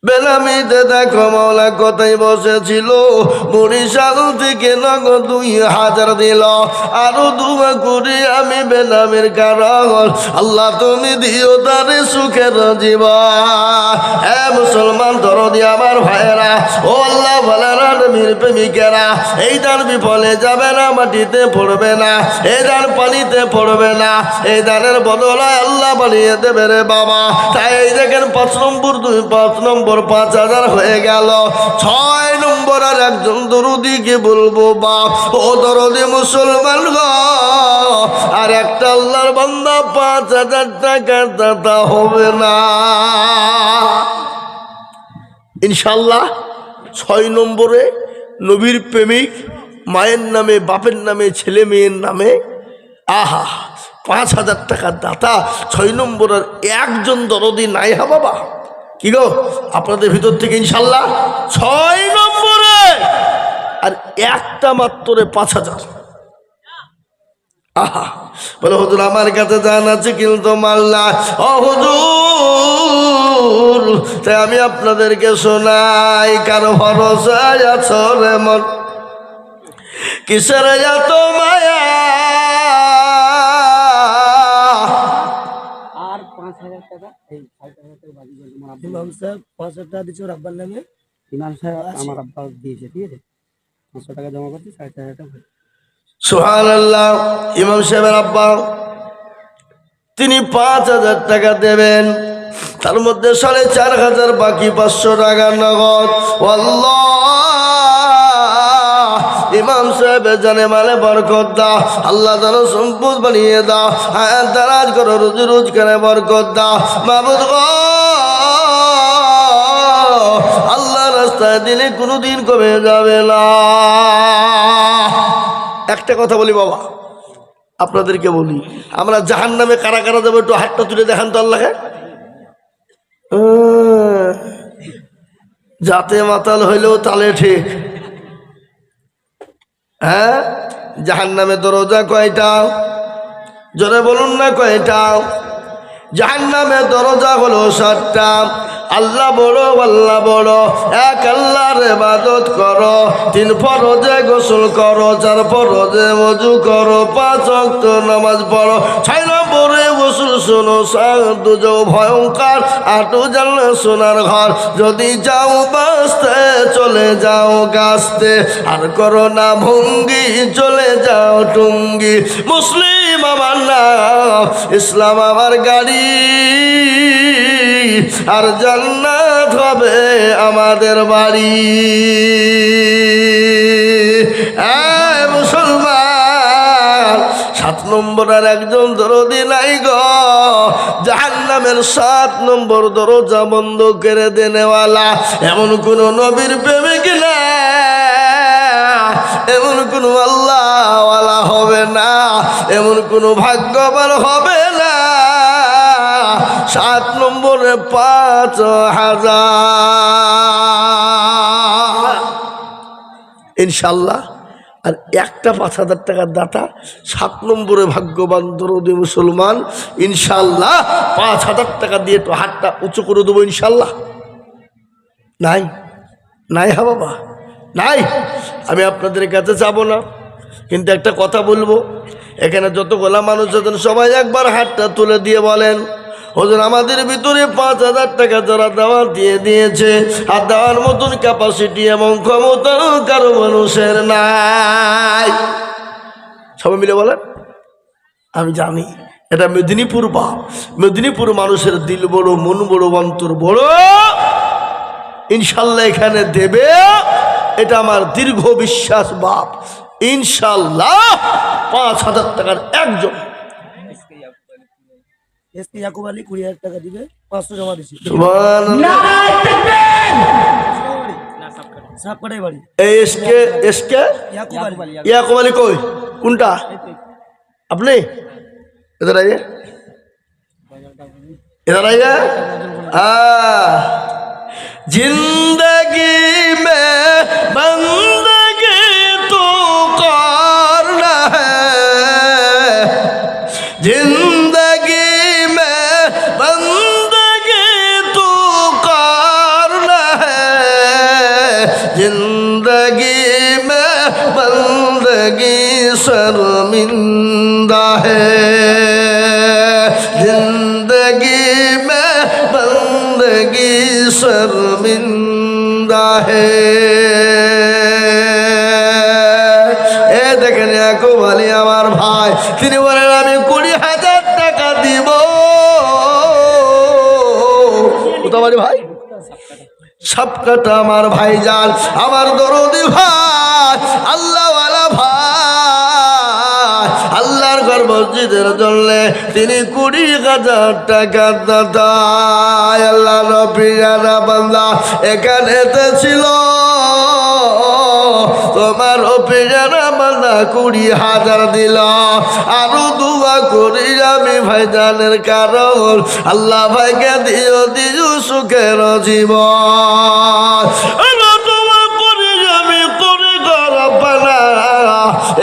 বেনামিতে দেখো মৌলা কোথায় বসেছিল। বরিশাল থেকে নগদ 2,000 দিল। আরো দুয়া করি আমি বেনামের কারণ, আল্লাহ তুমি দিও তারে সুখের জীবন। হে মুসলমান দরদি আমার ভাইয়েরা, ও আল্লাহ ভালারা নবীর প্রেমিকেরা, এই দান বিফলে যাবে না, মাটিতে পড়বে না, এই দান পানিতে পড়বে না, এই দানের বদলায় আল্লাহ বানিয়ে দেবে রে বাবা। তাই এই দেখেন 5 নম্বর 5 নম্বর 5,000 হয়ে গেল। 6 নম্বর আর একজন দরদিকে বলবো, বাপ ও দরদি মুসলমান গো, আর একটা আল্লাহর বান্দা 5,000 টাকা দাতা হবে না ইনশাল্লাহ। 6 নম্বরে নবীর প্রেমিক, মায়ের নামে, বাপের নামে, ছেলে মেয়ের নামে, আহা 5,000 টাকার দাতা। 6 নম্বরের একজন দরদি নাই। হা বাবা, কি গো আপনাদের ভিতর থেকে ইনশাল্লাহ 6 নম্বরে আর একটা মাত্র 5,000। আহা বলে হুজুর আমার কাছে জান আছে কিন্তু মাল না। ও হুজুর তাই আমি আপনাদেরকে শোনাই, কারো ভরসায় আছো রে মন, কিসের এত মায়া। আর 5,000 টাকা এই 5,000 টাকা বাকি করে তোমার আব্বা। ইমাম সাহেব 5,000 টাকা দিচ্ছে ওর আব্বার নামে। ইমাম সাহেব আমার আব্বা দিয়েছে, ঠিক আছে, 500 টাকা জমা করছি, 4,500 টাকা। সুবহানাল্লাহ। ইমাম সাহেবের আব্বা তিনি 5,000 টাকা দেবেন, তার মধ্যে 4,500 বাকি 500 টাকা নগদ। আল্লাহ ইমাম সাহেব জানে মানে বরকত দাও, আল্লাহ যেন সম্পদ বানিয়ে দাও, হায়াত দারাজ করো, রুজি রোজগারে বরকত দাও মাবুদ গো। আল্লাহ রাস্তায় দিলে কোনোদিন কমে যাবে না। একটা কথা বলি বাবা, আপনাদেরকে বলি, আমরা জাহান্নামে কারা কারা যাবো একটু হাতটা তুলে দেখান তো আল্লাহকে। যাতে মাতাল হইলেও তালে ঠিক। হ্যাঁ, জাহান্নামে দরজা কয়টা? জোরে বলুন না কয়টা? জাহান্নামে দরজা হলো 7টা। আল্লাহ বড়, আল্লাহ বড়, এক আল্লাহর ইবাদত করো, 3 ফরজে গোসল করো, 4 ফরজে ওযু করো, 5 ওয়াক্ত নামাজ পড়ো, 6 নম্বরে গোসল শোনো, 7 যাও ভয়ঙ্কর, 8 জানলে সোনার ঘর, যদি যাও বাঁচতে চলে যাও গাছতে, আর করো না ভঙ্গি চলে যাও টুঙ্গি। মুসলিম আমার নাম, ইসলাম আমার গাড়ি, আর জান্নাত হবে আমাদের বাড়ি। মুসলমান 7 নম্বরের একজন দরদি নাই গো, জাহান্নামের 7 নম্বর দরজা বন্ধ করে দেনেওয়ালা এমন কোন নবীর প্রেমিক না, এমন কোন আল্লাহওয়ালা হবে না, এমন কোন ভাগ্যবান হবে না। 7 নম্বরে 5,000 ইনশাল্লাহ। আর একটা 5,000 টাকার দাতা 7 নম্বরে ভাগ্যবান দরদি মুসলমান, ইনশাল্লাহ 5,000 টাকা দিয়ে একটু হাতটা উঁচু করে দেবো ইনশাল্লাহ। নাই নাই হা বাবা নাই। আমি আপনাদের কাছে যাব না, কিন্তু একটা কথা বলবো, এখানে যতগুলা মানুষ আছেন সবাই একবার হাতটা তুলে দিয়ে বলেন, হুজুর আমাদের ভিতরে 5,000 টাকা যারা দেওয়া দিয়ে দিয়েছে, আর দেওয়ার মতন ক্যাপাসিটি এবং ক্ষমতা কারো মানুষের নাই। সবাই মিলে বলেন। আমি জানি এটা মেদিনীপুর বাপ, মেদিনীপুর মানুষের দিল বড়, মন বড়, অন্তর বড়, ইনশাল্লাহ এখানে দেবে, এটা আমার দীর্ঘ বিশ্বাস বাপ। ইনশাল্লাহ 5,000 টাকার একজন এসকে ইয়াকুব আলী 20,000 টাকা দিবে, 500 জমা দিছি। সাপকাটাই বাড়ি। এই এসকে ইয়াকুব আলী কই? কোনটা? আপনি इधर आइए, इधर आइए। जिंदगी में बंदगी तो करना है, जिंदगी में बंदगी तो करना है, जिंदगी में बंदगी शर्मिंदा है, जिंदगी में बंदगी शर्मिंदा है। এ দেখেন ইয়াকুব আলী আমার ভাই, তিনি বলেন আমি 20,000 টাকা দিব। কোথায় ভাই? সবকটা আমার ভাইজান, আমার দরদি ভাই, আল্লাহওয়ালা ভাই, আল্লাহর ঘর মসজিদের জন্য তিনি 20,000 টাকা দাতা। আল্লাহ নবী জানা বান্দা এখানে ছিল, তোমার অপিজানা বান্দা 20,000 দিল। আরো দুয়া করি আমি ভাইজানের কারণ, আল্লাহ ভাইকে দিও দিও সুখের জীবন।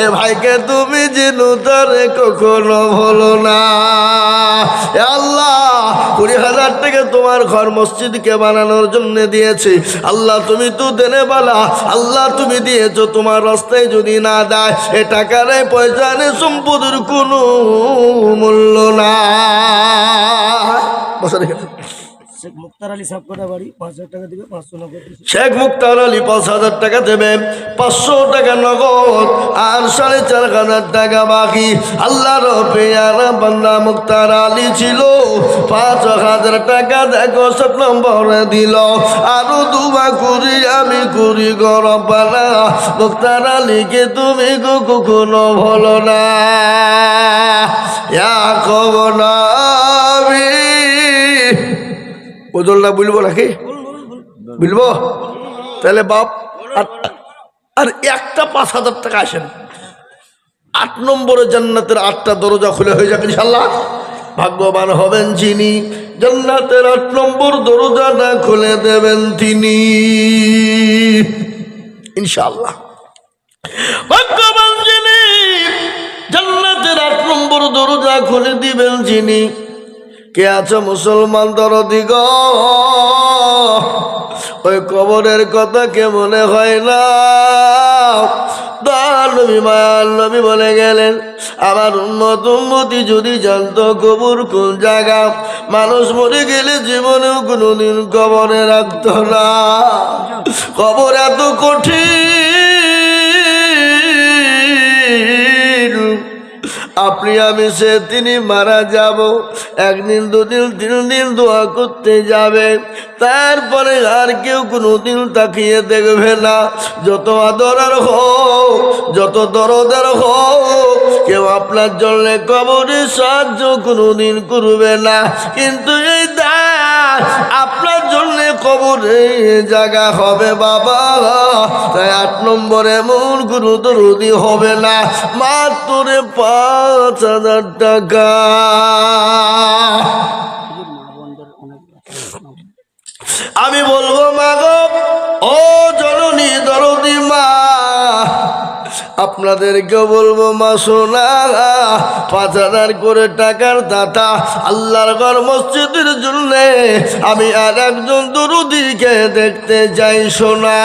এ ভাই ভাইকে তুমি জিনু তারে কখনো ভুলো না। এ আল্লাহ 20,000 টাকা তোমার ঘর মসজিদকে বানানোর জন্য দিয়েছে আল্লাহ, তুমি তো দেনে বালা আল্লাহ, তুমি দিয়েছো তোমার রাস্তায় যদি না দেয় এ টাকার পয়সা নেই সম্পদের কোনো মূল্য না। বসে রেখে শেখ মুক্তার আলী সাহেব কোটা বাড়ি 5,000 টাকা দিবে, 500 নগদ। শেখ মুক্তার আলী 5,000 টাকা দেবে, 500 টাকা নগদ আর 4,500 টাকা বাকি। আল্লাহর পেয়ারা বান্দা মুক্তার আলী ছিল 5,000 টাকা দেখো 7 নম্বরে দিল। আরো দুবা করি আমি করি গরম পালা, মুক্তার আলীকে তুমি কখনো ভুলো না। ওজনটা বলবো নাকি বলবো? তাহলে বাপ আর একটা 5,000 টাকা আসেন, 8 নম্বরে জান্নাতের 8টা দরজা খুলে হয়ে যাবে ইনশাল্লাহ। ভাগ্যবান হবেন যিনি জান্নাতের 8 নম্বর দরজাটা খুলে দেবেন তিনি ইনশাল্লাহ। ভাগ্যবান যিনি জান্নাতের 8 নম্বর দরজা খুলে দিবেন যিনি। কে আছে মুসলমান দরদি গো? ওই কবরের কথা কে মনে হয় না? নবী মায়ার নবী বলে গেলেন, আমার উম্মতি যদি জানতো কবর কোন জায়গা, মানুষ মরে গেলে জীবনেও কোনোদিন কবরে রাখতো না। কবর এত কঠিন, আপনি আমি সে তিনি মারা যাব, 1 দিন 2 দিন 3 দিন দোয়া করতে যাবে, তারপরে আর কেউ কোনোদিন তাকিয়ে দেখবে না। যত আদরার হোক, যত দরদার হোক, কেউ আপনার জন্য কবরে সাহায্য কোনোদিন করবে না। কিন্তু এই দান আপনার জন্য কবরে জায়গা হবে বাবা। তাই 8 নম্বরে এমন কোনো দরদি হবে না, মাত্র 5,000 টাকা। আমি বলবো মা গো, ও জননী দরদি মা, আপনাদেরকে বলবো মা সোনা, 5,000 করে টাকার দাতা আল্লাহর ঘর মসজিদের জন্য আমি আর একজন দরদিকে দেখতে যাই সোনা।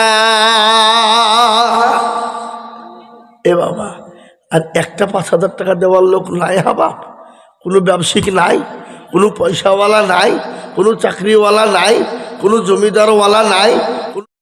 এ বাবা, আর একটা 5,000 টাকা দেওয়ার লোক নাই বাবা? কোনো ব্যবসায়িক নাই, কোনো পয়সাওয়ালা নাই, কোনো চাকরিওয়ালা নাই, কোনো জমিদারওয়ালা নাই,